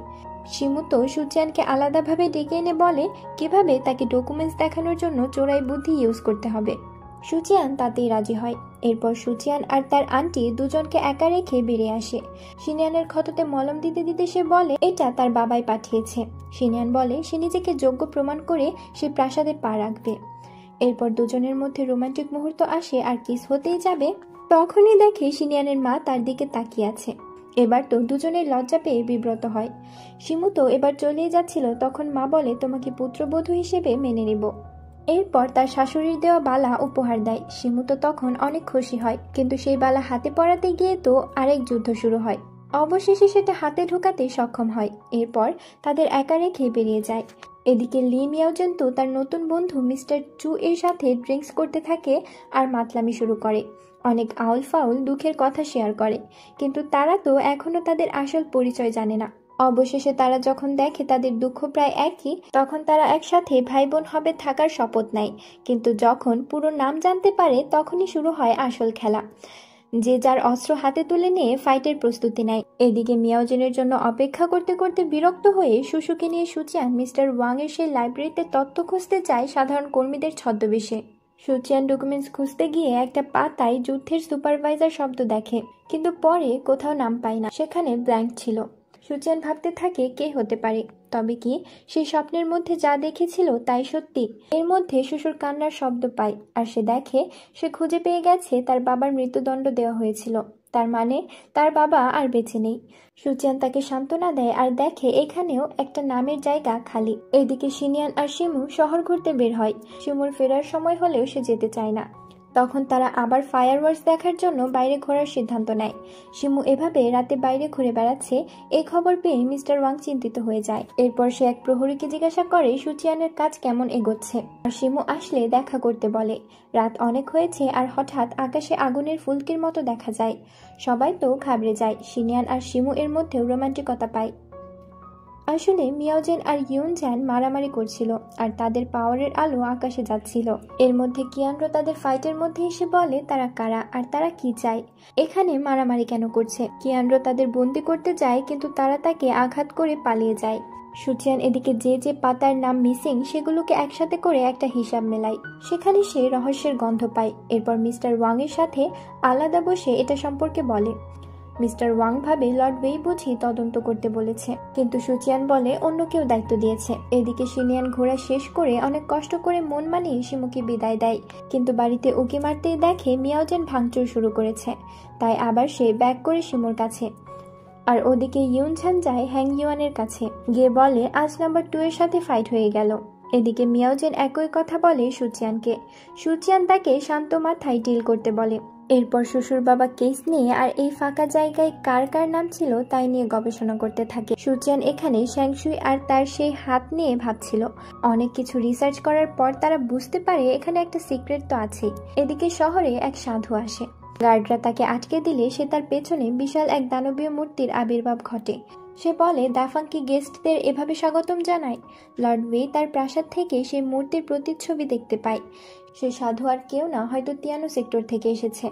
শিমু তো সুচিয়ানকে আলাদাভাবে ডেকে এনে বলে কিভাবে তাকে ডকুমেন্টস দেখানোর জন্য চোরাই বুদ্ধি ইউজ করতে হবে। সুচিয়ান তাতেই রাজি হয়। এরপর সুচিয়ান আর তার আন্টি দুজনকে একা রেখে বেরিয়ে আসে। শিনিয়ানের ক্ষততে মলম দিতে দিতে সে বলে এটা তার বাবাই পাঠিয়েছে। শিনিয়ান বলে সে নিজেকে যোগ্য প্রমাণ করে সে প্রাসাদে পা রাখবে। এরপর দুজনের মধ্যে রোমান্টিক মুহূর্ত আসে আর কিস হতেই যাবে, তখনই দেখে শিনিয়ানের মা তার দিকে তাকিয়ে আছে। এবার তো দুজনের লজ্জা পেয়ে বিব্রত হয়। শিমু তো এবার চলেই যাচ্ছিল, তখন মা বলে তোমাকে পুত্রবধূ হিসেবে মেনে নেব। এরপর তার শাশুড়ির দেওয়া বালা উপহার দেয়। শিমু তো তখন অনেক খুশি হয়, কিন্তু সেই বালা হাতে পরাতে গিয়ে তো আরেক যুদ্ধ শুরু হয়। অবশেষে সেটা হাতে ঢোকাতে সক্ষম হয়। এরপর তাদের একা রেখে বেরিয়ে যায়। এদিকে লি মিয়াওজেন তো তার নতুন বন্ধু মিস্টার চু এর সাথে ড্রিঙ্কস করতে থাকে আর মাতলামি শুরু করে। অনেক আউল ফাউল দুঃখের কথা শেয়ার করে, কিন্তু তারা তো এখনো তাদের আসল পরিচয় জানে না। অবশেষে তারা যখন দেখে তাদের দুঃখ প্রায় একই, তখন তারা একসাথে ভাই বোন হবে থাকার শপথ নেয়। কিন্তু যখন পুরো নাম জানতে পারে তখনই শুরু হয় আসল খেলা। যে যার অস্ত্র হাতে তুলে নিয়ে ফাইটের প্রস্তুতি নেয়। এদিকে মিয়াওজেনের জন্য অপেক্ষা করতে করতে বিরক্ত হয়ে সুসুকে নিয়ে সুচিয়ান মিস্টার ওয়াং এর সেই লাইব্রেরিতে তথ্য খুঁজতে চায় সাধারণ কর্মীদের ছদ্মবেশে। সুচিয়ান ডকুমেন্টস খুঁজতে গিয়ে একটা পাতায় যুদ্ধের সুপারভাইজার শব্দ দেখে, কিন্তু পরে কোথাও নাম পায় না, সেখানে ব্ল্যাঙ্ক ছিল। সুচিয়ান ভাবতে থাকে কে হতে পারে। তবে কি সেই স্বপ্নের মধ্যে যা দেখেছিল তাই সত্যি? এর মধ্যে শ্বশুর কান্নার শব্দ পায়, আর সে দেখে সে খুঁজে পেয়ে গেছে তার বাবার মৃত্যুদণ্ড দেওয়া হয়েছিল। তার মানে তার বাবা আর বেঁচে নেই। সুচিয়ান তাকে সান্ত্বনা দেয় আর দেখে এখানেও একটা নামের জায়গা খালি। এদিকে শিনিয়ান আর শিমু শহর ঘুরতে বের হয়। শিমুর ফেরার সময় হলেও সে যেতে চায় না। তখন তারা আবার ফায়ারওয়ার্কস দেখার জন্য বাইরে ঘোরার সিদ্ধান্ত নেয়। শিমু এভাবে রাতে বাইরে ঘুরে বেড়াচ্ছে এই খবর পেয়ে মিস্টার ওয়াং চিন্তিত হয়ে যায়। এরপর সে এক প্রহরীকে জিজ্ঞাসা করে সুচিয়ানের কাজ কেমন এগোচ্ছে, আর শিমু আসলে দেখা করতে বলে। রাত অনেক হয়েছে আর হঠাৎ আকাশে আগুনের ফুলকির মতো দেখা যায়। সবাই তো ঘাবড়ে যায়। শিনিয়ান আর শিমু এর মধ্যেও রোমান্টিকতা পায়। আসলে মিয়াওজেন আর ইউনজান মারামারি করছিল আর তাদের পাওয়ারের আলো আকাশে যাচ্ছিল। এর মধ্যে কিয়ানরো তাদের ফাইটের মধ্যে এসে বলে তারা কারা আর তারা কি চায়, এখানে মারামারি কেন করছে। কিয়ানরো তাদের বন্দি করতে যায় কিন্তু তারা তাকে আঘাত করে পালিয়ে যায়। সুচিয়ান এদিকে যে যে পাতার নাম মিসিং সেগুলোকে একসাথে করে একটা হিসাব মেলায়। সেখানে সে রহস্যের গন্ধ পায়। এরপর মিস্টার ওয়াং এর সাথে আলাদা বসে এটা সম্পর্কে বলে। মিস্টার ওয়াং ভাবে লর্ড ওয়েই বুঝি তদন্ত করতে বলেছে, কিন্তু সুচিয়ান বলে অন্য কেউ দায়িত্ব দিয়েছে। এদিকে শিনিয়ান ঘোরা শেষ করে অনেক কষ্ট করে মন মানিয়ে শিমুকে বিদায় দেয়, কিন্তু বাড়িতে উকি মারতেই দেখে মিয়াওজেন ভাঙচুর শুরু করেছে। তাই আবার সে ব্যাক করে শিমুর কাছে। আর ওদিকে ইউনঝান যায় হ্যাং ইউয়ানের কাছে, গিয়ে বলে আজ নাম্বার 2 এর সাথে ফাইট হয়ে গেল। এদিকে মিয়াওজেন একই কথা বলে সুচিয়ানকে। সুচিয়ান তাকে শান্ত মাথায় ডিল করতে বলে। এরপর শ্বশুর বাবা কেস নিয়ে আর এই ফাঁকা জায়গায় কার কার নাম ছিল তাই নিয়ে গবেষণা করতে থাকে। সুচিয়ান এখানে শ্যাংশুই আর তার সেই হাত নিয়ে ভাবছিল। অনেক কিছু রিসার্চ করার পর তারা বুঝতে পারে এখানে একটা সিক্রেট তো আছেই। এদিকে শহরে এক সাধু আসে। গার্ডরা তাকে আটকে দিলে সে তার পেছনে বিশাল এক দানবীয় মূর্তির আবির্ভাব ঘটে। সে বলে দাফাংকি গেস্টদের এভাবে স্বাগতম জানায়। লর্ড ওয়ে তার প্রাসাদ থেকে সেই মূর্তির প্রতিচ্ছবি দেখতে পায়। সে সাধু আর কেউ না, হয়তো তিয়ানো সেক্টর থেকে এসেছে।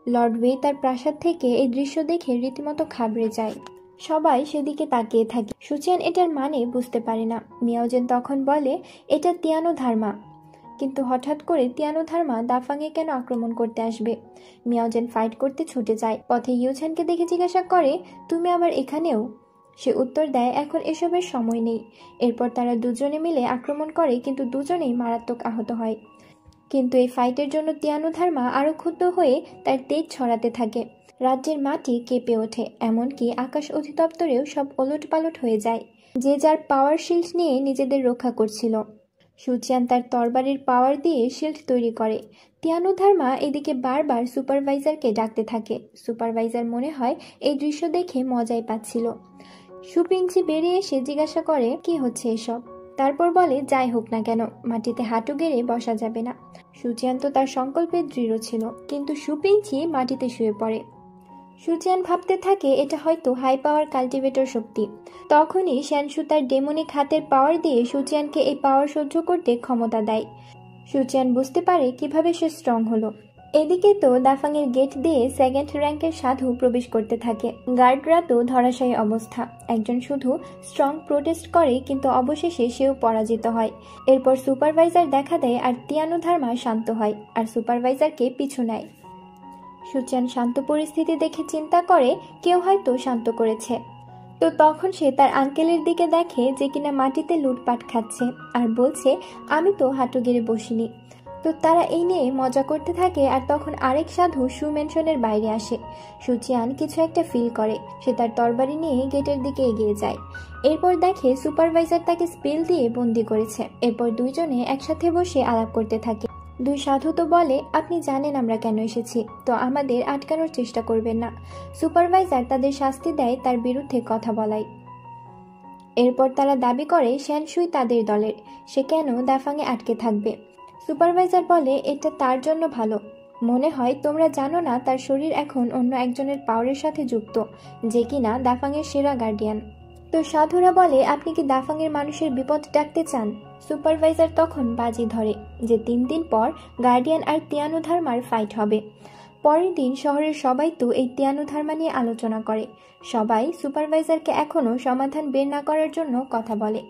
লর্ড ওয়ে তার প্রাসাদ থেকে এই দৃশ্য দেখে রীতিমতো ঘাবড়ে যায়। সবাই সেদিকে তাকিয়ে থাকে। সুচিয়ান এটার মানে বুঝতে পারে না। মিয়াওজেন তখন বলে এটা তিয়ানো ধার্মা, কিন্তু হঠাৎ করে তিয়ানো ধার্মা দাফাংয়ে কেন আক্রমণ করতে আসবে। মিয়াওজেন ফাইট করতে ছুটে যায়। পথে ইউঝানকে দেখে জিজ্ঞাসা করে তুমি আবার এখানেও? সে উত্তর দেয় এখন এসবের সময় নেই। এরপর তারা দুজনে মিলে আক্রমণ করে, কিন্তু দুজনেই মারাত্মক আহত হয়। কিন্তু এই ফাইটের জন্য তিয়ানো ধার্মা আরো ক্ষুব্ধ হয়ে তার তেজ ছড়াতে থাকে। রাজ্যের মাটি কেঁপে ওঠে, এমনকি আকাশ অধিদপ্তরেও সব ওলটপালট হয়ে যায়। যে যার পাওয়ার শিল্ড নিয়ে নিজেদের রক্ষা করছিল। সুচিয়ান তার তরবারির পাওয়ার দিয়ে শিল্ড তৈরি করে। তিয়ানো ধার্মা এদিকে বারবার সুপারভাইজারকে ডাকতে থাকে। সুপারভাইজার মনে হয় এই দৃশ্য দেখে মজাই পাচ্ছিল। সুপিংচি বেরিয়ে এসে জিজ্ঞাসা করে কি হচ্ছে এসব। তারপর বলে যাই হোক না কেন মাটিতে হাঁটু গেড়ে বসা যাবে না। সুচিয়ান তো তার সংকল্পে দৃঢ় ছিল, কিন্তু সুপিংচি মাটিতে শুয়ে পড়ে। সুচিয়ান ভাবতে থাকে এটা হয়তো হাই পাওয়ার কাল্টিভেটর শক্তি। তখনই শ্যানশু তার ডেমনিক হাতের পাওয়ার দিয়ে সুচিয়ানকে এই পাওয়ার সহ্য করতে ক্ষমতা দেয়। সুচিয়ান বুঝতে পারে কিভাবে সে স্ট্রং হলো। এদিকে তো দাফাংয়ের গেট দিয়ে সেকেন্ড র্যাঙ্কের সাধু প্রবেশ করতে থাকে। গার্ডরা তো ধরাশায়ী অবস্থা। একজন শুধু স্ট্রং প্রোটেস্ট করে, কিন্তু অবশেষে সেও পরাজিত হয়। এরপর সুপারভাইজার দেখা দেয় আর তিয়ানো ধার্মা শান্ত হয় আর সুপারভাইজারকে পিছু নেয়। সুচিয়ান শান্ত পরিস্থিতি দেখে চিন্তা করে কেউ হয়তো শান্ত করেছে। তো তখন সে তার আঙ্কেলের দিকে দেখে যে কিনা মাটিতে লুটপাট খাচ্ছে আর বলছে আমি তো হাঁটু গেড়ে বসিনি। তো তারা এই নিয়ে মজা করতে থাকে। আর তখন আরেক সাধু সু মেনশনের বাইরে আসে। সুচিয়ান কিছু একটা ফিল করে। সে তার তরবারি নিয়ে গেটের দিকে এগিয়ে যায়। এরপর দেখে সুপারভাইজার তাকে স্পেল দিয়ে বন্দি করেছে। এরপর দুইজনে একসাথে বসে আলাপ করতে থাকে। দুই সাধু তো বলে আপনি জানেন আমরা কেন এসেছি, তো আমাদের আটকানোর চেষ্টা করবেন না। সুপারভাইজার তাদের শাস্তি দেয় তার বিরুদ্ধে কথা বলায়। এরপর তারা দাবি করে শ্যানশুই তাদের দলের, সে কেন দাফাংয়ে আটকে থাকবে। সুপারভাইজার বলে এটা তার জন্য ভালো। মনে হয় তোমরা জানো না তার শরীর এখন অন্য একজনের পাওয়ারের সাথে যুক্ত, যে কিনা দাফাংয়ের সেরা গার্ডিয়ান। তো সাধুরা বলে আপনি কি দাফাংয়ের মানুষের বিপদ ডাকতে চান। সুপারভাইজার তখন বাজি ধরে যে 3 দিন পর গার্ডিয়ান আর তিয়ানো ধার্মার ফাইট হবে। পরের দিন শহরের সবাই তো এই তিয়ানো ধার্মা নিয়ে আলোচনা করে। সবাই সুপারভাইজারকে এখনও সমাধান বের না করার জন্য কথা বলে।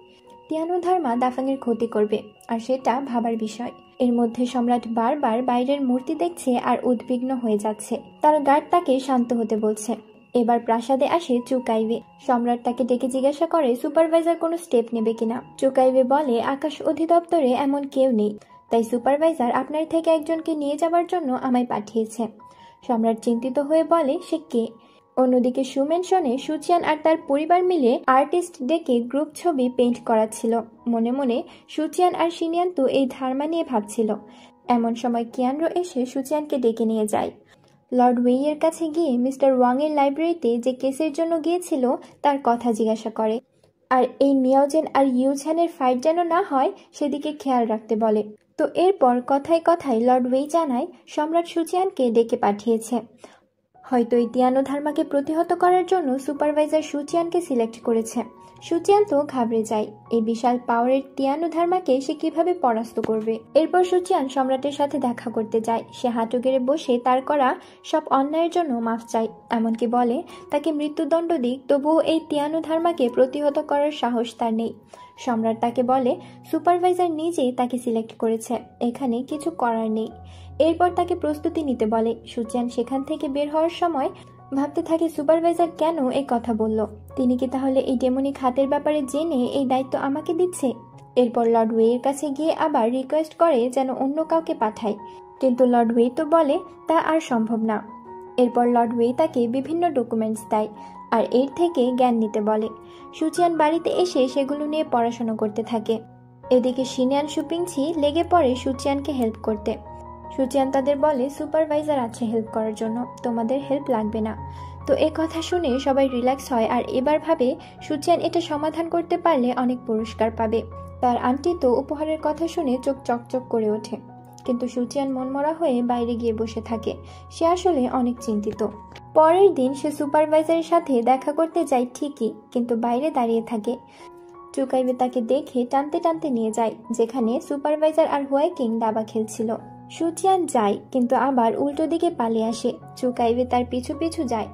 তিয়ানো ধার্মা দাফাংয়ের ক্ষতি করবে, আর সেটা ভাবার বিষয়। এর মধ্যে সম্রাট বারবার বাইরের মূর্তি দেখছে আর উদ্বিগ্ন হয়ে যাচ্ছে। তার গার্ড তাকে শান্ত হতে বলছে। এবার প্রাসাদে আসে চুকাইবে। সম্রাট তাকে ডেকে জিজ্ঞাসা করে সুপারভাইজার কোনো স্টেপ নেবে কিনা। চুকাইবে বলে আকাশ অধিদপ্তরে এমন কেউ নেই, তাই সুপারভাইজার আপনার থেকে একজনকে নিয়ে যাবার জন্য আমায় পাঠিয়েছে। সম্রাট চিন্তিত হয়ে বলে সে কে। অন্যদিকে সুমেনশনে সুচিয়ান আর তার পরিবার মিলে আর্টিস্ট ডেকে গ্রুপ ছবি পেইন্ট করাচ্ছিল। মনে মনে সুচিয়ান আর শিনিয়ান তো এই ধার্মা নিয়ে ভাবছিল। এমন সময় কিয়ানরো এসে সুচিয়ানকে ডেকে নিয়ে যায়। লর্ড ওয়েইয়ের কাছে গিয়ে মিস্টার ওয়াংয়ের লাইব্রেরিতে যে কেসের জন্য গিয়েছিল তার কথা জিজ্ঞাসা করে। আর এই মিয়াওজেন আর ইউঝানের ফাইট যেন না হয় সেদিকে খেয়াল রাখতে বলে। তো এরপর কথায় কথায় লর্ড ওয়েই জানায় সম্রাট সুচিয়ানকে ডেকে পাঠিয়েছে। হয়তো এই তিয়ানো ধার্মাকে প্রতিহত করার জন্য সুপারভাইজার সুচিয়ানকে সিলেক্ট করেছে। সুচিয়ান তো ঘাবড়ে যায়। এই বিশাল পাওয়ারের তিয়ানো ধর্মাকে সে কিভাবে পরাস্ত করবে। এরপর সুচিয়ান সম্রাটের সাথে দেখা করতে যায়। সে হাঁটু গেড়ে বসে তার করা সব অন্যায়ের জন্য মাফ চায়, এমনকি বলে তাকে মৃত্যুদণ্ড দিক, তবুও এই তিয়ানো ধর্মাকে প্রতিহত করার সাহস তার নেই। সম্রাট তাকে বলে সুপারভাইজার নিজেই তাকে সিলেক্ট করেছে, এখানে কিছু করার নেই। এরপর তাকে প্রস্তুতি নিতে বলে। সুচিয়ান সেখান থেকে বের হওয়ার সময় ভাবতে থাকে সুপারভাইজার কেন এই কথা বলল। তিনি কি তাহলে এই ডেমনিক হাতের ব্যাপারে জেনে এই দায়িত্ব আমাকে দিচ্ছে? এরপর লর্ড ওয়ের কাছে গিয়ে আবার রিকোয়েস্ট করে যেন অন্য কাউকে পাঠায়, কিন্তু লর্ড ওয়ে তো বলে তা আর সম্ভব না। এরপর লর্ড ওয়ে তাকে বিভিন্ন ডকুমেন্টস দেয় আর এর থেকে জ্ঞান নিতে বলে। সুচিয়ান বাড়িতে এসে সেগুলো নিয়ে পড়াশোনা করতে থাকে। এদিকে শিনিয়ান সুপিংছি লেগে পড়ে সুচিয়ানকে হেল্প করতে। সুচিয়ান তাদের বলে সুপারভাইজার আছে হেল্প করার জন্য, তোমাদের হেল্প লাগবে না। তো এ কথা শুনে সবাই রিল্যাক্স হয় আর এবার ভাবে সুচিয়ান এটা সমাধান করতে পারলে অনেক পুরস্কার পাবে। তার আন্টি তো উপহারের কথা শুনে চোখ চকচক করে ওঠে, কিন্তু সুচিয়ান মনমরা হয়ে বাইরে গিয়ে বসে থাকে। সে আসলে অনেক চিন্তিত। পরের দিন সে সুপারভাইজারের সাথে দেখা করতে যায় ঠিকই, কিন্তু বাইরে দাঁড়িয়ে থাকে। চুকাইবে তাকে দেখে টানতে টানতে নিয়ে যায় যেখানে সুপারভাইজার আর হোয়াই কিং দাবা খেলছিল। সুচিয়ান যায়, কিন্তু আবার উল্টো দিকে পালিয়ে আসে। চুকাইবে তার পিছু পিছু যায়।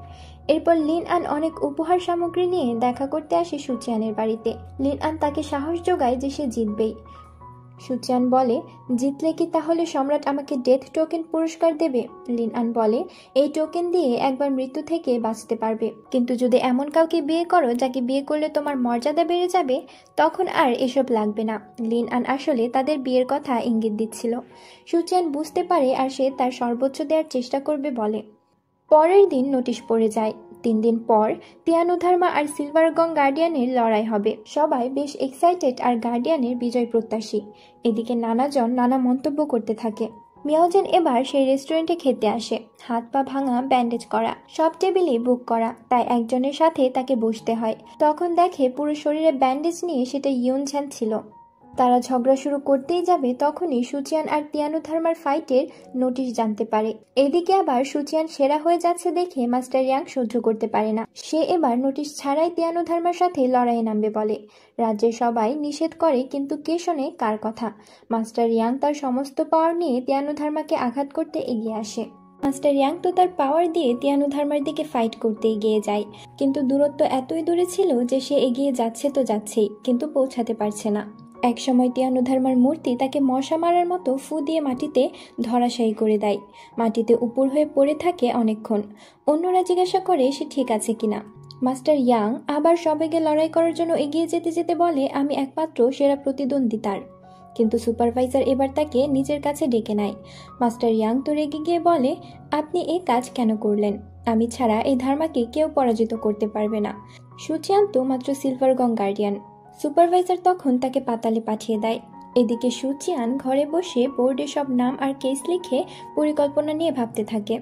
এরপর লিন আন অনেক উপহার সামগ্রী নিয়ে দেখা করতে আসে সুচিয়ানের বাড়িতে। লিন আন তাকে সাহস যোগায় যে সে জিতবেই। সুচিয়ান বলে জিতলে কি তাহলে সম্রাট আমাকে ডেথ টোকেন পুরস্কার দেবে? লিন আন বলে এই টোকেন দিয়ে একবার মৃত্যু থেকে বাঁচতে পারবে, কিন্তু যদি এমন কাউকে বিয়ে করো যাকে বিয়ে করলে তোমার মর্যাদা বেড়ে যাবে, তখন আর এসব লাগবে না। লিন আন আসলে তাদের বিয়ের কথা ইঙ্গিত দিচ্ছিল। সুচিয়ান বুঝতে পারে আর সে তার সর্বোচ্চ দেওয়ার চেষ্টা করবে বলে। পরের দিন নোটিশ পড়ে যায়। 3 দিন পর তিয়ানো ধর্মা আর সিলভার গং গার্ডিয়ানের লড়াই হবে। সবাই বেশ এক্সাইটেড আর গার্ডিয়ানের বিজয় প্রত্যাশী। এদিকে নানাজন নানা মন্তব্য করতে থাকে। মিয়াওজেন এবার সেই রেস্টুরেন্টে খেতে আসে। হাত পা ভাঙা, ব্যান্ডেজ করা, সব টেবিলে বুক করা, তাই একজনের সাথে তাকে বসতে হয়। তখন দেখে পুরো শরীরে ব্যান্ডেজ নিয়ে সেটা ইউনঝ্যান ছিল। তারা ঝগড়া শুরু করতেই যাবে তখনই সুচিয়ান আর তিয়ানো ধর্মার ফাইটের নোটিশ জানতে পারে। এদিকে আবার সুচিয়ান সেরা হয়ে যাচ্ছে দেখে মাস্টার ইয়াং সহ্য করতে পারে না। সে এবার নোটিশ ছাড়াই তিয়ানো ধর্মার সাথে লড়াইয়ে নামবে বলে। রাজ্যের সবাই নিষেধ করে, কিন্তু কে শোনে কার কথা। মাস্টার ইয়াং তার সমস্ত পাওয়ার নিয়ে তিয়ানো ধর্মাকে আঘাত করতে এগিয়ে আসে। মাস্টার ইয়াং তো তার পাওয়ার দিয়ে তিয়ানো ধর্মার দিকে ফাইট করতে এগিয়ে যায়, কিন্তু দূরত্ব এতই দূরে ছিল যে সে এগিয়ে যাচ্ছে তো যাচ্ছেই, কিন্তু পৌঁছাতে পারছে না। একসময় তিয়ানো ধর্মার মূর্তি তাকে মশা মারার মতো ফু দিয়ে মাটিতে ধরাশায়ী করে দেয়। মাটিতে উপর হয়ে পড়ে থাকে অনেকক্ষণ। অন্যরা জিজ্ঞাসা করে সে ঠিক আছে কিনা। মাস্টার ইয়াং আবার সবেগে লড়াই করার জন্য এগিয়ে যেতে যেতে বলে আমি একমাত্র সেরা প্রতিদ্বন্দ্বী তার। কিন্তু সুপারভাইজার এবার তাকে নিজের কাছে ডেকে নেয়। মাস্টার ইয়াং তো রেগে গিয়ে বলে আপনি এই কাজ কেন করলেন? আমি ছাড়া এই ধর্মাকে কেউ পরাজিত করতে পারবে না। সুচিয়ান তো মাত্র সিলভার গং গার্ডিয়ান। সুপারভাইজার তখন তাকে পাতালে পাঠিয়ে দেয়। এদিকে সুচিয়ান ঘরে বসে বোর্ডে সব নাম আর কেস লিখে পরিকল্পনা নিয়ে ভাবতে থাকে।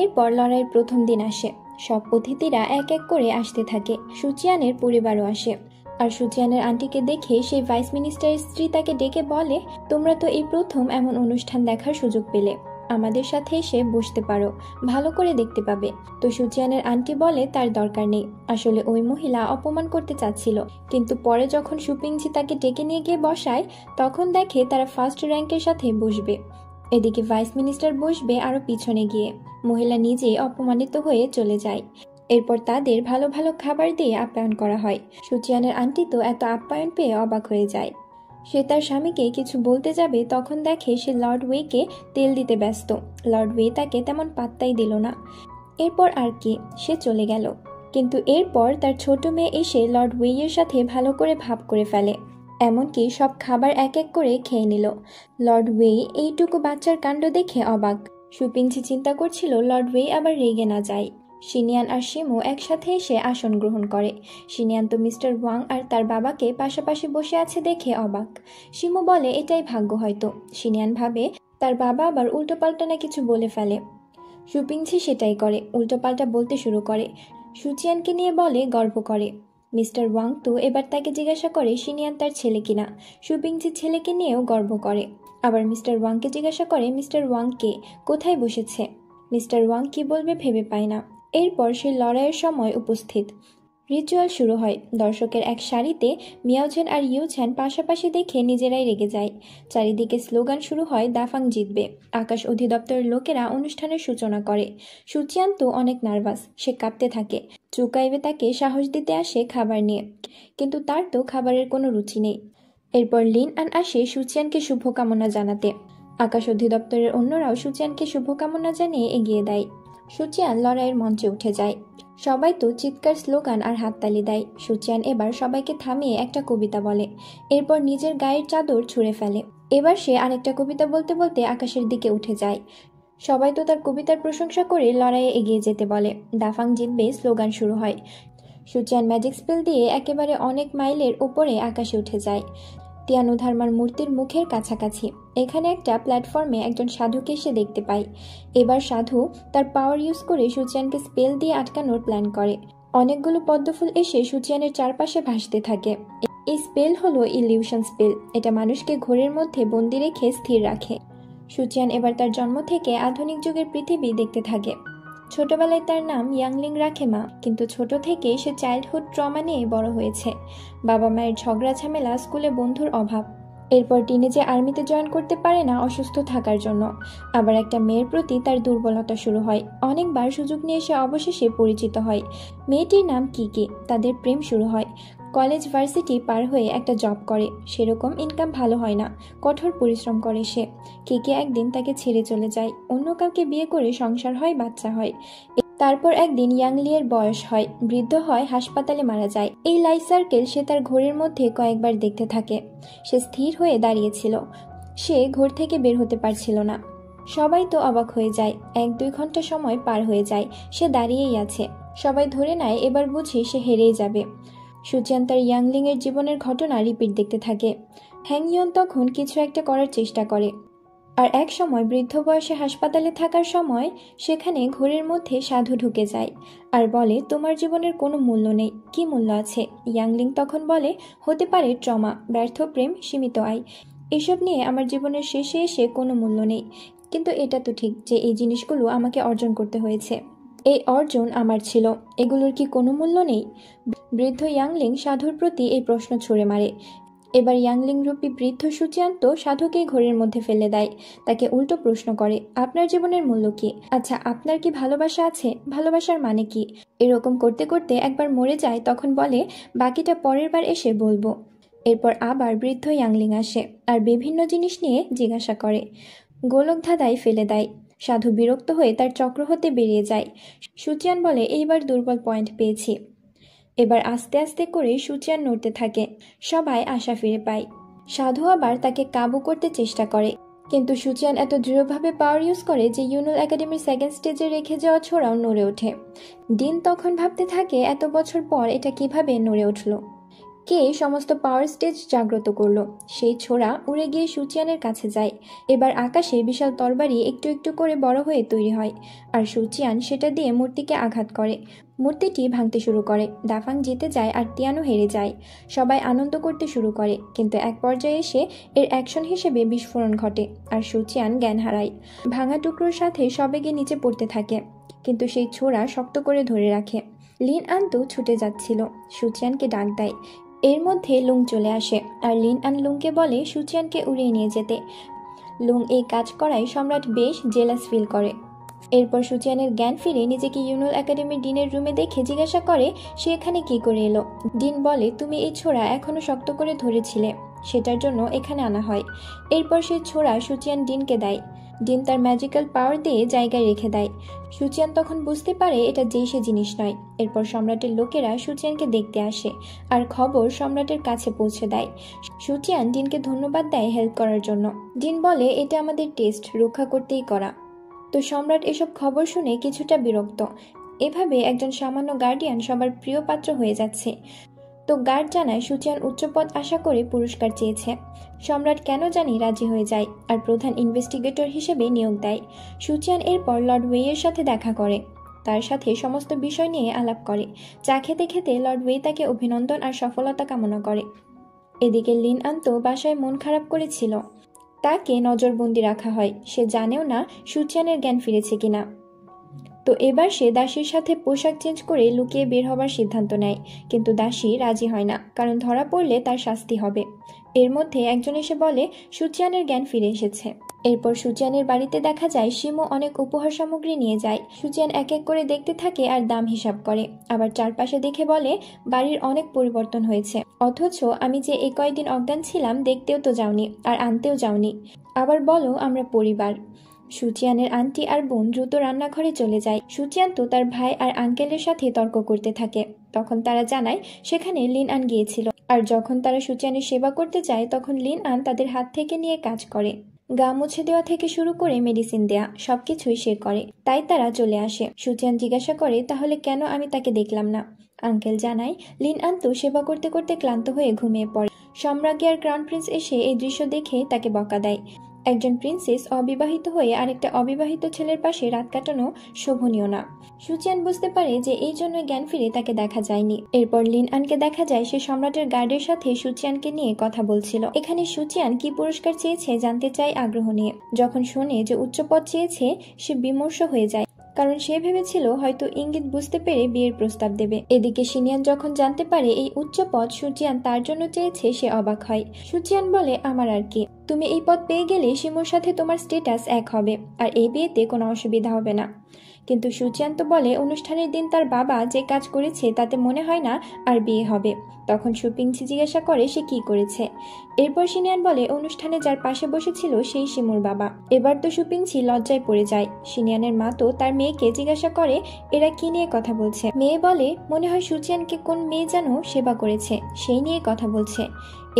এরপর লড়াইয়ের প্রথম দিন আসে। সব অতিথিরা এক এক করে আসতে থাকে। সুচিয়ানের পরিবারও আসে। আর সুচিয়ানের আন্টিকে দেখে সেই ভাইস মিনিস্টারের স্ত্রী তাকে ডেকে বলে তোমরা তো এই প্রথম এমন অনুষ্ঠান দেখার সুযোগ পেলে, আমাদের সাথে এসে বসতে পারো, ভালো করে দেখতে পাবে। তো সুচিয়ানের আন্টি বলে তার দরকার নেই, আসলে ওই মহিলা অপমান করতে চাচ্ছিল। কিন্তু পরে যখন সুপিংজি তাকে ডেকে নিয়ে গিয়ে বসায়, তখন দেখে তারা ফার্স্ট র্যাঙ্কের সাথে বসবে। এদিকে ভাইস মিনিস্টার বসবে আরো পিছনে গিয়ে। মহিলা নিজেই অপমানিত হয়ে চলে যায়। এরপর তাদের ভালো ভালো খাবার দিয়ে আপ্যায়ন করা হয়। সুচিয়ানের আন্টি তো এত আপ্যায়ন পেয়ে অবাক হয়ে যায়। সে তার স্বামীকে কিছু বলতে যাবে, তখন দেখে সে লর্ড ওয়েকে তেল দিতে ব্যস্ত। লর্ড ওয়ে তাকে তেমন পাত্তাই দিল না। এরপর আর কি, সে চলে গেল। কিন্তু এরপর তার ছোট মেয়ে এসে লর্ড ওয়েয়ের সাথে ভালো করে ভাব করে ফেলে, এমনকি সব খাবার এক এক করে খেয়ে নিল। লর্ড ওয়ে এইটুকু বাচ্চার কাণ্ড দেখে অবাক। সুপিংজি চিন্তা করছিল লর্ড ওয়ে আবার রেগে না যায়। শিনিয়ান আর শিমু একসাথে এসে আসন গ্রহণ করে। শিনিয়ান তো মিস্টার ওয়াং আর তার বাবাকে পাশাপাশি বসে আছে দেখে অবাক। শিমু বলে এটাই ভাগ্য হয়তো। শিনিয়ান ভাবে তার বাবা আবার উল্টোপাল্টা না কিছু বলে ফেলে। সুপিংজি সেটাই করে, উল্টোপাল্টা বলতে শুরু করে। সুচিয়ানকে নিয়ে বলে গর্ব করে। মিস্টার ওয়াং তো এবার তাকে জিজ্ঞাসা করে শিনিয়ান তার ছেলে কিনা। সুপিংজি ছেলেকে নিয়েও গর্ব করে। আবার মিস্টার ওয়াংকে জিজ্ঞাসা করে মিস্টার ওয়াং কে, কোথায় বসেছে। মিস্টার ওয়াং কি বলবে ভেবে পায় না। এরপর সে লড়াইয়ের সময় উপস্থিত। রিচুয়াল শুরু হয়। দর্শকের এক সারিতে মিয়াওঝেন আর ইউঝেন পাশাপাশি দেখে নিজেরাই রেগে যায়। চারিদিকে স্লোগান শুরু হয়, দাফাং জিতবে। আকাশ অধিদপ্তরের লোকেরা অনুষ্ঠানের সূচনা করে। সুচিয়ান তো অনেক নার্ভাস, সে কাঁপতে থাকে। চুকাইবে তাকে সাহস দিতে আসে খাবার নিয়ে, কিন্তু তার তো খাবারের কোনো রুচি নেই। এরপর লিন আন আসে সুচিয়ানকে শুভকামনা জানাতে। আকাশ অধিদপ্তরের অন্যরাও সুচিয়ানকে শুভকামনা জানিয়ে এগিয়ে দেয়। সুচিয়ান লড়াইয়ের মঞ্চে উঠে যায়। সবাই তো চিৎকার, স্লোগান আর হাততালি দেয়। সুচিয়ান এবার সবাইকে থামিয়ে একটা কবিতা বলে, এরপর নিজের গায়ের চাদর ছুঁড়ে ফেলে। এবার সে আরেকটা কবিতা বলতে বলতে আকাশের দিকে উঠে যায়। সবাই তো তার কবিতার প্রশংসা করে লড়াইয়ে এগিয়ে যেতে বলে। দাফাং জিতবে স্লোগান শুরু হয়। সুচিয়ান ম্যাজিক স্পেল দিয়ে একেবারে অনেক মাইলের উপরে আকাশে উঠে যায়, তিয়ানুধার্মার মূর্তির মুখের কাছাকাছি। এখানে একটা প্ল্যাটফর্মে একজন সাধুকে সে দেখতে পায়। এবার সাধু তার পাওয়ার ইউজ করে সুচিয়ানকে স্পেল দিয়ে আটকানোর প্ল্যান করে। অনেকগুলো পদ্মফুল এসে সুচিয়ানের চারপাশে ভাসতে থাকে। এই স্পেল হলো ইলিউশন স্পেল। এটা মানুষকে ঘোরের মধ্যে বন্দি রেখে স্থির রাখে। সুচিয়ান এবার তার জন্ম থেকে আধুনিক যুগের পৃথিবী দেখতে থাকে। ছোটবেলায় তার নাম ইয়াংলিং রাখে মা, কিন্তু ছোট থেকে সে চাইল্ডহুড ট্রমা নিয়ে বড় হয়েছে। বাবা মায়ের ঝগড়া ঝামেলা, স্কুলে বন্ধুর অভাব। এরপর টিনেজে আর্মিতে জয়েন করতে পারে না অসুস্থ থাকার জন্য। আবার একটা মেয়ের প্রতি তার দুর্বলতা শুরু হয়। অনেকবার সুযোগ নিয়ে সে অবশেষে পরিচিত হয়। মেয়েটির নাম কিকি। তাদের প্রেম শুরু হয়। কলেজ ভার্সিটি পার হয়ে একটা জব করে। সেরকম ইনকাম ভালো হয় না, কঠোর পরিশ্রম করে সে। কিকি একদিন তাকে ছেড়ে চলে যায়। অন্য কাউকে বিয়ে করে সংসার হয়, বাচ্চা হয়। তারপর একদিন ইয়াংলিয়ের বয়স হয়, বৃদ্ধ হয়, হাসপাতালে মারা যায়। এই লাইফ সার্কেল সে তার ঘোরের মধ্যে কয়েকবার দেখতে থাকে। সে স্থির হয়ে দাঁড়িয়েছিল। সে ঘোর থেকে বের হতে পারছিল না। সবাই তো অবাক হয়ে যায়। 1-2 ঘন্টা সময় পার হয়ে যায়, সে দাঁড়িয়েই আছে। সবাই ধরে নেয় এবার বুঝি সে হেরেই যাবে। সুচিয়ান তার ইয়াংলিং এর জীবনের ঘটনা রিপিট দেখতে থাকে। হ্যাংইয়ন তখন কিছু একটা করার চেষ্টা করে। আর এক সময় বৃদ্ধ বয়সে হাসপাতালে থাকার সময় সেখানে ঘোরের মধ্যে সাধু ঢুকে যায় আর বলে, তোমার জীবনের কোনো মূল্য নেই। কি মূল্য আছে? ইয়াংলিং তখন বলে, হতে পারে ট্রমা, ব্যর্থ প্রেম, সীমিত আয়। এসব নিয়ে আমার জীবনের শেষে এসে কোনো মূল্য নেই, কিন্তু এটা তো ঠিক যে এই জিনিসগুলো আমাকে অর্জন করতে হয়েছে। এই অর্জন আমার ছিল, এগুলোর কি কোনো মূল্য নেই? বৃদ্ধ ইয়াংলিং সাধুর প্রতি এই প্রশ্ন ছুড়ে মারে। এবার ইয়াংলিং রূপী বৃদ্ধ সুচিয়ান তো সাধুকে ঘোরের মধ্যে ফেলে দেয়। তাকে উল্টো প্রশ্ন করে, আপনার জীবনের মূল্য কি? আচ্ছা, আপনার কি ভালোবাসা আছে? ভালোবাসার মানে কি? এরকম করতে করতে একবার মরে যায়, তখন বলে, বাকিটা পরের বার এসে বলবো। এরপর আবার বৃদ্ধ ইয়াংলিং আসে আর বিভিন্ন জিনিস নিয়ে জিজ্ঞাসা করে। গোলক ধাঁধায় ফেলে দেয়। সাধু বিরক্ত হয়ে তার চক্র হতে বেরিয়ে যায়। সুচিয়ান বলে, এইবার দুর্বল পয়েন্ট পেয়েছি। এবার আস্তে আস্তে করে সুচিয়ান নড়তে থাকে। সবাই আশা ফিরে পায়। সাধু আবার তাকে কাবু করতে চেষ্টা করে, কিন্তু সুচিয়ান এত দৃঢ়ভাবে পাওয়ার ইউজ করে যে ইউনুল একাডেমির সেকেন্ড স্টেজে রেখে যাওয়া ছোড়াও নড়ে ওঠে। ডিন তখন ভাবতে থাকে, এত বছর পর এটা কিভাবে নড়ে উঠল? কে সমস্ত পাওয়ার স্টেজ জাগ্রত করলো? সেই ছোড়া উড়ে গিয়ে সুচিয়ানের কাছে যায়। এবার আকাশে বিশাল তরবারি একটু একটু করে বড় হয়ে তৈরি হয়, আর সুচিয়ান সেটা দিয়ে মূর্তিকে আঘাত করে। মূর্তিটি ভাঙতে শুরু করে। দাফাং জিতে যায় আর তিয়ানো হেরে যায়। সবাই আনন্দ করতে শুরু করে, কিন্তু এক পর্যায়ে এসে এর অ্যাকশন হিসেবে বিস্ফোরণ ঘটে আর সুচিয়ান জ্ঞান হারায়। ভাঙা টুকরোর সাথে সবেগে নিচে পড়তে থাকে, কিন্তু সেই ছোড়া শক্ত করে ধরে রাখে। লিন আন্তু ছুটে যাচ্ছিল, সুচিয়ানকে ডাক দেয়। এর মধ্যে লুং চলে আসে আর লিন আন লুংকে বলে সুচিয়ানকে উড়িয়ে নিয়ে যেতে। লুং এই কাজ করায় সম্রাট বেশ জেলাস ফিল করে। এরপর সুচিয়ানের জ্ঞান ফিরে নিজেকে ইউনুল একাডেমির ডিনের রুমে দেখে জিজ্ঞাসা করে, সে এখানে কি করে এলো? ডিন বলে, তুমি এই ছোড়া এখনো শক্ত করে ধরেছিলে, সেটার জন্য এখানে আনা হয়। এরপর সেই ছোড়া সুচিয়ান ডিনকে দেয়। ডিন তার ম্যাজিক্যাল পাওয়ার দিয়ে জায়গায় রেখে দেয়। সুচিয়ান তখন বুঝতে পারে এটা যেই সে জিনিস নয়। এরপর সম্রাটের লোকেরা সুচিয়ানকে দেখতে আসে আর খবর সম্রাটের কাছে পৌঁছে দেয়। সুচিয়ান ডিনকে ধন্যবাদ দেয় হেল্প করার জন্য। ডিন বলে, এটা আমাদের টেস্ট, রক্ষা করতেই করা। তো সম্রাট এসব খবর শুনে কিছুটা বিরক্ত। এভাবে একজন সামান্য গার্ডিয়ান সবার প্রিয় পাত্র হয়ে যাচ্ছে। তো গার্ড জানায় সুচিয়ান উচ্চপদ আশা করে পুরস্কার চেয়েছে। সম্রাট কেন জানি রাজি হয়ে যায় আর প্রধান ইনভেস্টিগেটর হিসেবে নিয়োগ দেয়। সুচিয়ান এরপর লর্ড ওয়েয়ের সাথে দেখা করে, তার সাথে সমস্ত বিষয় নিয়ে আলাপ করে। চা খেতে খেতে লর্ড ওয়ে তাকে অভিনন্দন আর সফলতা কামনা করে। এদিকে লিন আন্ত বাসায় মন খারাপ করেছিল। তাকে নজরবন্দি রাখা হয়, সে জানেও না সুচিয়ানের জ্ঞান ফিরেছে কিনা। তো এবার সে দাসীর সাথে পোশাক চেঞ্জ করে লুকিয়ে বের হবার সিদ্ধান্ত নেয়, কিন্তু দাসী রাজি হয় না, কারণ ধরা পড়লে তার শাস্তি হবে। এর মধ্যে একজন এসে বলে সুচিয়ানের জ্ঞান ফিরে এসেছে। এরপর সুচিয়ানের বাড়িতে দেখা যায় শিমু অনেক উপহার সামগ্রী নিয়ে যায়। সুচিয়ান এক এক করে দেখতে থাকে আর দাম হিসাব করে, আবার চারপাশে দেখে বলে বাড়ির অনেক পরিবর্তন হয়েছে, অথচ আমি যে এই কয়েকদিন অজ্ঞান ছিলাম দেখতেও তো যাওনি আর আনতেও যাওনি, আবার বলো আমরা পরিবার। সুচিয়ানের আন্টি আর বোন দ্রুত রান্নাঘরে চলে যায়। সুচিয়ান তো তার ভাই আর আঙ্কেলের সাথে তর্ক করতে থাকে। তখন তারা জানায় সেখানে লিন আন গিয়েছিল, আর যখন তারা সুচিয়ানের সেবা করতে যায় তখন লিন আন তাদের হাত থেকে নিয়ে কাজ করে। গা মুছে দেওয়া থেকে শুরু করে মেডিসিন দেয়া সবকিছুই সে করে। তাই তারা চলে আসে। সুচিয়ান জিজ্ঞাসা করে তাহলে কেন আমি তাকে দেখলাম না। আঙ্কেল জানায় লিন আন তো সেবা করতে করতে ক্লান্ত হয়ে ঘুমিয়ে পড়ে। সম্রাজ্ঞী আর ক্রাউন প্রিন্স এসে এই দৃশ্য দেখে তাকে বকা দেয়। একজন প্রিন্সেস অবিবাহিত হয়ে আরেকটা অবিবাহিত ছেলের পাশে রাত কাটানো শোভনীয় না। সুচিয়ান বুঝতে পারে যে এই জন্য জ্ঞান ফিরে তাকে দেখা যায়নি। এরপর লিন আনকে দেখা যায় সে সম্রাটের গার্ডের সাথে সুচিয়ানকে নিয়ে কথা বলছিল। এখানে সুচিয়ান কি পুরস্কার চেয়েছে জানতে চায় আগ্রহ নিয়ে। যখন শোনে যে উচ্চ পদ চেয়েছে সে বিমর্ষ হয়ে যায়, কারণ সে ভেবেছিল হয়তো ইঙ্গিত বুঝতে পেরে বিয়ের প্রস্তাব দেবে। এদিকে শিনিয়ান যখন জানতে পারে এই উচ্চ পদ সুচিয়ান তার জন্য চেয়েছে সে অবাক হয়। সুচিয়ান বলে আমার আর কি, তুমি এই পদ পেয়ে গেলে শিমুর সাথে তোমার স্ট্যাটাস এক হবে আর এই বিয়েতে কোনো অসুবিধা হবে না। কিন্তু সুচিয়ান তো বলে অনুষ্ঠানের দিন তার বাবা যে কাজ করেছে তাতে মনে হয় না আর বিয়ে হবে। তখন সুপিংছি জিজ্ঞাসা করে সে কি করেছে। এরপর শিনিয়ান বলে অনুষ্ঠানে যার পাশে বসেছিল সেই শিমুর বাবা। এবার তো সুপিংছি লজ্জায় পড়ে যায়। শিনিয়ানের মা তো তার মেয়েকে জিজ্ঞাসা করে এরা কি নিয়ে কথা বলছে। মেয়ে বলে মনে হয় সুচিয়ানকে কোন মেয়ে যেন সেবা করেছে, সেই নিয়ে কথা বলছে।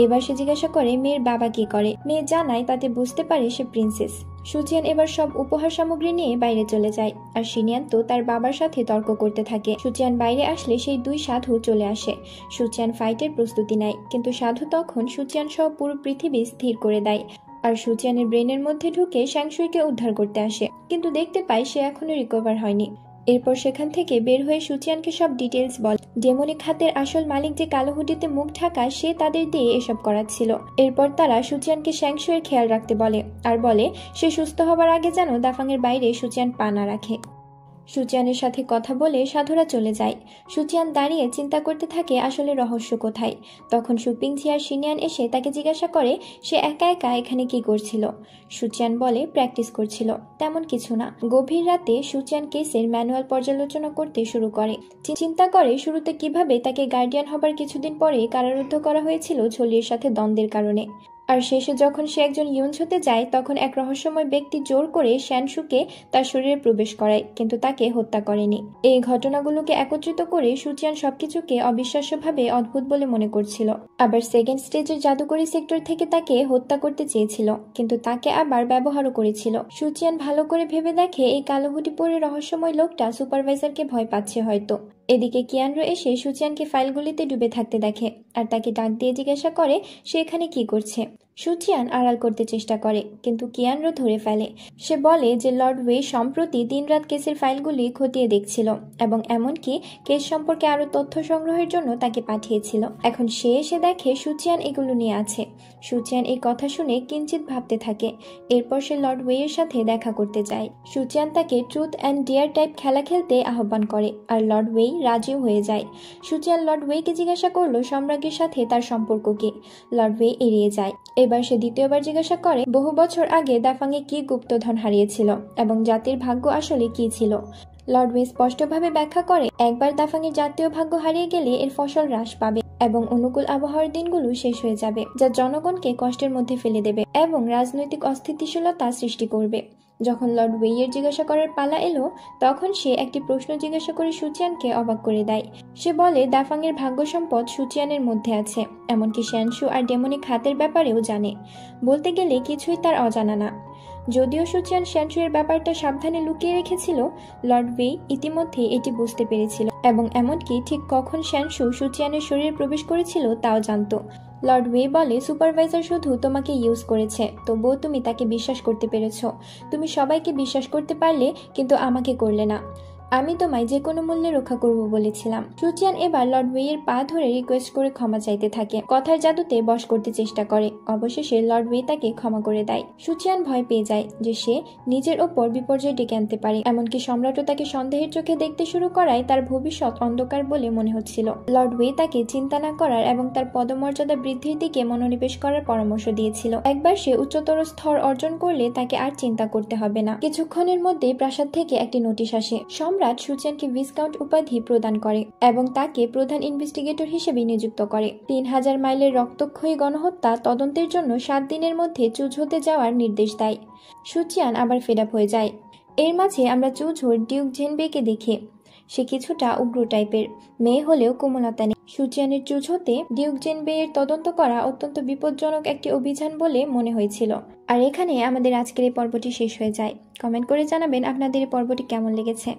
এবার সে জিজ্ঞাসা করে মেয়ের বাবা কি করে। মেয়ে জানায়, তাতে বুঝতে পারে সে প্রিন্সেস। সুচিয়ান এবার সব উপহার সামগ্রী নিয়ে বাইরে চলে যায়, আর শিনিয়ান তো তার বাবার সাথে তর্ক করতে থাকে। সুচিয়ান বাইরে আসলে সেই দুই সাধু চলে আসে। সুচিয়ান ফাইটের প্রস্তুতি নেয়, কিন্তু সাধু তখন সুচিয়ান সহ পুরো পৃথিবী স্থির করে দেয়। আর সুচিয়ানের ব্রেনের মধ্যে ঢুকে শ্যাংশুইকে উদ্ধার করতে আসে, কিন্তু দেখতে পায় সে এখনো রিকভার হয়নি। এরপর সেখান থেকে বের হয়ে সুচিয়ানকে সব ডিটেলস বলে। ডেমনিক হাতের আসল মালিক যে কালো হুডিতে মুখ ঢাকা সে তাদের দিয়ে এসব করাচ্ছিল। এরপর তারা সুচিয়ানকে শ্যাংশুয়ের খেয়াল রাখতে বলে, আর বলে সে সুস্থ হবার আগে যেন দাফাংয়ের বাইরে সুচিয়ান পা না রাখে। সুচিয়ানের সাথে কথা বলে সাধুরা চলে যায়। সুচিয়ান দাঁড়িয়ে চিন্তা করতে থাকে আসলে রহস্য কোথায়। তখন সুপিংছি আর শিনিয়ান এসে তাকে জিজ্ঞাসা করে সে একা একা এখানে কি করছিল। সুচিয়ান বলে প্র্যাকটিস করছিল, তেমন কিছু না। গভীর রাতে সুচিয়ান কেসের ম্যানুয়াল পর্যালোচনা করতে শুরু করে। চিন্তা করে শুরুতে কিভাবে তাকে গার্ডিয়ান হবার কিছুদিন পরে কারারুদ্ধ করা হয়েছিল ঝলির সাথে দ্বন্দ্বের কারণে। আর শেষে যখন সে একজন ইয়ুঞ্জ হতে যায় তখন এক রহস্যময় ব্যক্তি জোর করে শ্যানশুকে তার শরীরে প্রবেশ করায়, কিন্তু তাকে হত্যা করেনি। এই ঘটনাগুলোকে একত্রিত করে সুচিয়ান সবকিছুকে অবিশ্বাস্যভাবে অদ্ভুত বলে মনে করছিল। আবার সেকেন্ড স্টেজের জাদুকরি সেক্টর থেকে তাকে হত্যা করতে চেয়েছিল, কিন্তু তাকে আবার ব্যবহারও করেছিল। সুচিয়ান ভালো করে ভেবে দেখে এই কালো হুডি পরে রহস্যময় লোকটা সুপারভাইজারকে ভয় পাচ্ছে হয়তো। এদিকে কিয়ানরো এসে সুচিয়ানকে ফাইলগুলিতে ডুবে থাকতে দেখে, আর তাকে ডাক দিয়ে জিজ্ঞাসা করে সে এখানে কি করছে। সুচিয়ান আড়াল করতে চেষ্টা করে, কিন্তু কিয়ানরো ধরে ফেলে। সে বলে যে লর্ড ওয়ে সম্প্রতি দিনরাত কেসের ফাইলগুলি খতিয়ে দেখছিল এবং এমনকি কেস সম্পর্কে আরো তথ্য সংগ্রহের জন্য তাকে পাঠিয়েছিল। এখন সে এসে দেখে সুচিয়ান এগুলো নিয়ে আছে। সুচিয়ান এই কথা শুনে কিঞ্চিত ভাবতে থাকে। এরপর সে লর্ড ওয়ে এর সাথে দেখা করতে যায়। সুচিয়ান তাকে ট্রুথ অ্যান্ড ডিয়ার টাইপ খেলা খেলতে আহ্বান করে, আর লর্ড ওয়ে রাজিও হয়ে যায়। সুচিয়ান লর্ড ওয়েকে জিজ্ঞাসা করলো সম্রাজ্ঞীর সাথে তার সম্পর্ক কি। লর্ড ওয়ে এড়িয়ে যায়। এবার সে দ্বিতীয়বার জিজ্ঞাসা করে বহু বছর আগে দাফাংয়ে কি গুপ্তধন হারিয়েছিল এবং জাতির ভাগ্য আসলে কি ছিল। লর্ড ওয়ে স্পষ্টভাবে ব্যাখ্যা করে একবার দাফাংয়ের জাতীয় ভাগ্য হারিয়ে গেলে এর ফসল হ্রাস পাবে এবং অনুকূল আবহাওয়ার দিনগুলো শেষ হয়ে যাবে, যা জনগণকে কষ্টের মধ্যে ফেলে দেবে এবং রাজনৈতিক অস্থিতিশীলতা সৃষ্টি করবে। যখন লর্ড ওয়েইয়ের জিজ্ঞাসা করার পালা এলো তখন সে একটি প্রশ্ন জিজ্ঞাসা করে সুচিয়ানকে অবাক করে দেয়। সে বলে দাফাংয়ের ভাগ্য সম্পদ সুচিয়ানের মধ্যে আছে, এমনকি শ্যানশু আর ডেমনিক হাতের ব্যাপারেও জানে। বলতে গেলে কিছুই তার অজানা না। যদিও সুচিয়ান শ্যানশুয়ের ব্যাপারটা সাবধানে লুকিয়ে রেখেছিল, লর্ড ওয়ে ইতিমধ্যে এটি বুঝতে পেরেছিল এবং এমনকি ঠিক কখন শ্যানশু সুচিয়ানের শরীরে প্রবেশ করেছিল তাও জানত। লর্ড ওয়ে বলে সুপারভাইজার শুধু তোমাকে ইউজ করেছে, তবুও তুমি তাকে বিশ্বাস করতে পেরেছ। তুমি সবাইকে বিশ্বাস করতে পারলে, কিন্তু আমাকে করলে না। আমি তোমায় যে কোনো মূল্যে রক্ষা করব বলেছিলাম। সুচিয়ান এবার লর্ড ওয়েয়ের পা ধরে রিকোয়েস্ট করে ক্ষমা চাইতে থাকে, কথার জাদুতে বশ করতে চেষ্টা করে। অবশেষে লর্ড ওয়ে তাকে ক্ষমা করে দেয়। সুচিয়ান ভয় পেয়ে যায় যে সে নিজের ওপর বিপর্যয় ডেকে আনতে পারে। এমনকি সম্রাটও তাকে সন্দেহের চোখে দেখতে শুরু করায় তার ভবিষ্যৎ অন্ধকার বলে মনে হচ্ছিল। লর্ড ওয়ে তাকে চিন্তা না করার এবং তার পদমর্যাদা বৃদ্ধির দিকে মনোনিবেশ করার পরামর্শ দিয়েছিল। একবার সে উচ্চতর স্তর অর্জন করলে তাকে আর চিন্তা করতে হবে না। কিছুক্ষণের মধ্যেই প্রাসাদ থেকে একটি নোটিশ আসে। সম্রাট সুচিয়ানকে ভিসকাউন্ট উপাধি প্রদান করে এবং তাকে প্রধান ইনভেস্টিগেটর হিসেবে নিযুক্ত করে। 3000 মাইলের রক্তক্ষয়ী গণহত্যা তদন্তের জন্য 7 দিনের মধ্যে চুজহোতে যাওয়ার নির্দেশ দেয়। সুচিয়ান আবার ফেড আপ হয়ে যায়। এর মাঝে আমরা চুজহোর ডিউক জেনবেকে দেখি। সে কিছুটা উগ্র টাইপের, মেয়ে হলেও কোমলতা নেই। সুচিয়ানের চুজহোতে ডিউক জেনবেয়ের তদন্ত করা অত্যন্ত বিপজ্জনক একটি অভিযান বলে মনে হয়েছিল। আর এখানে আমাদের আজকের এই পর্বটি শেষ হয়ে যায়। কমেন্ট করে জানাবেন আপনাদের এই পর্বটি কেমন লেগেছে।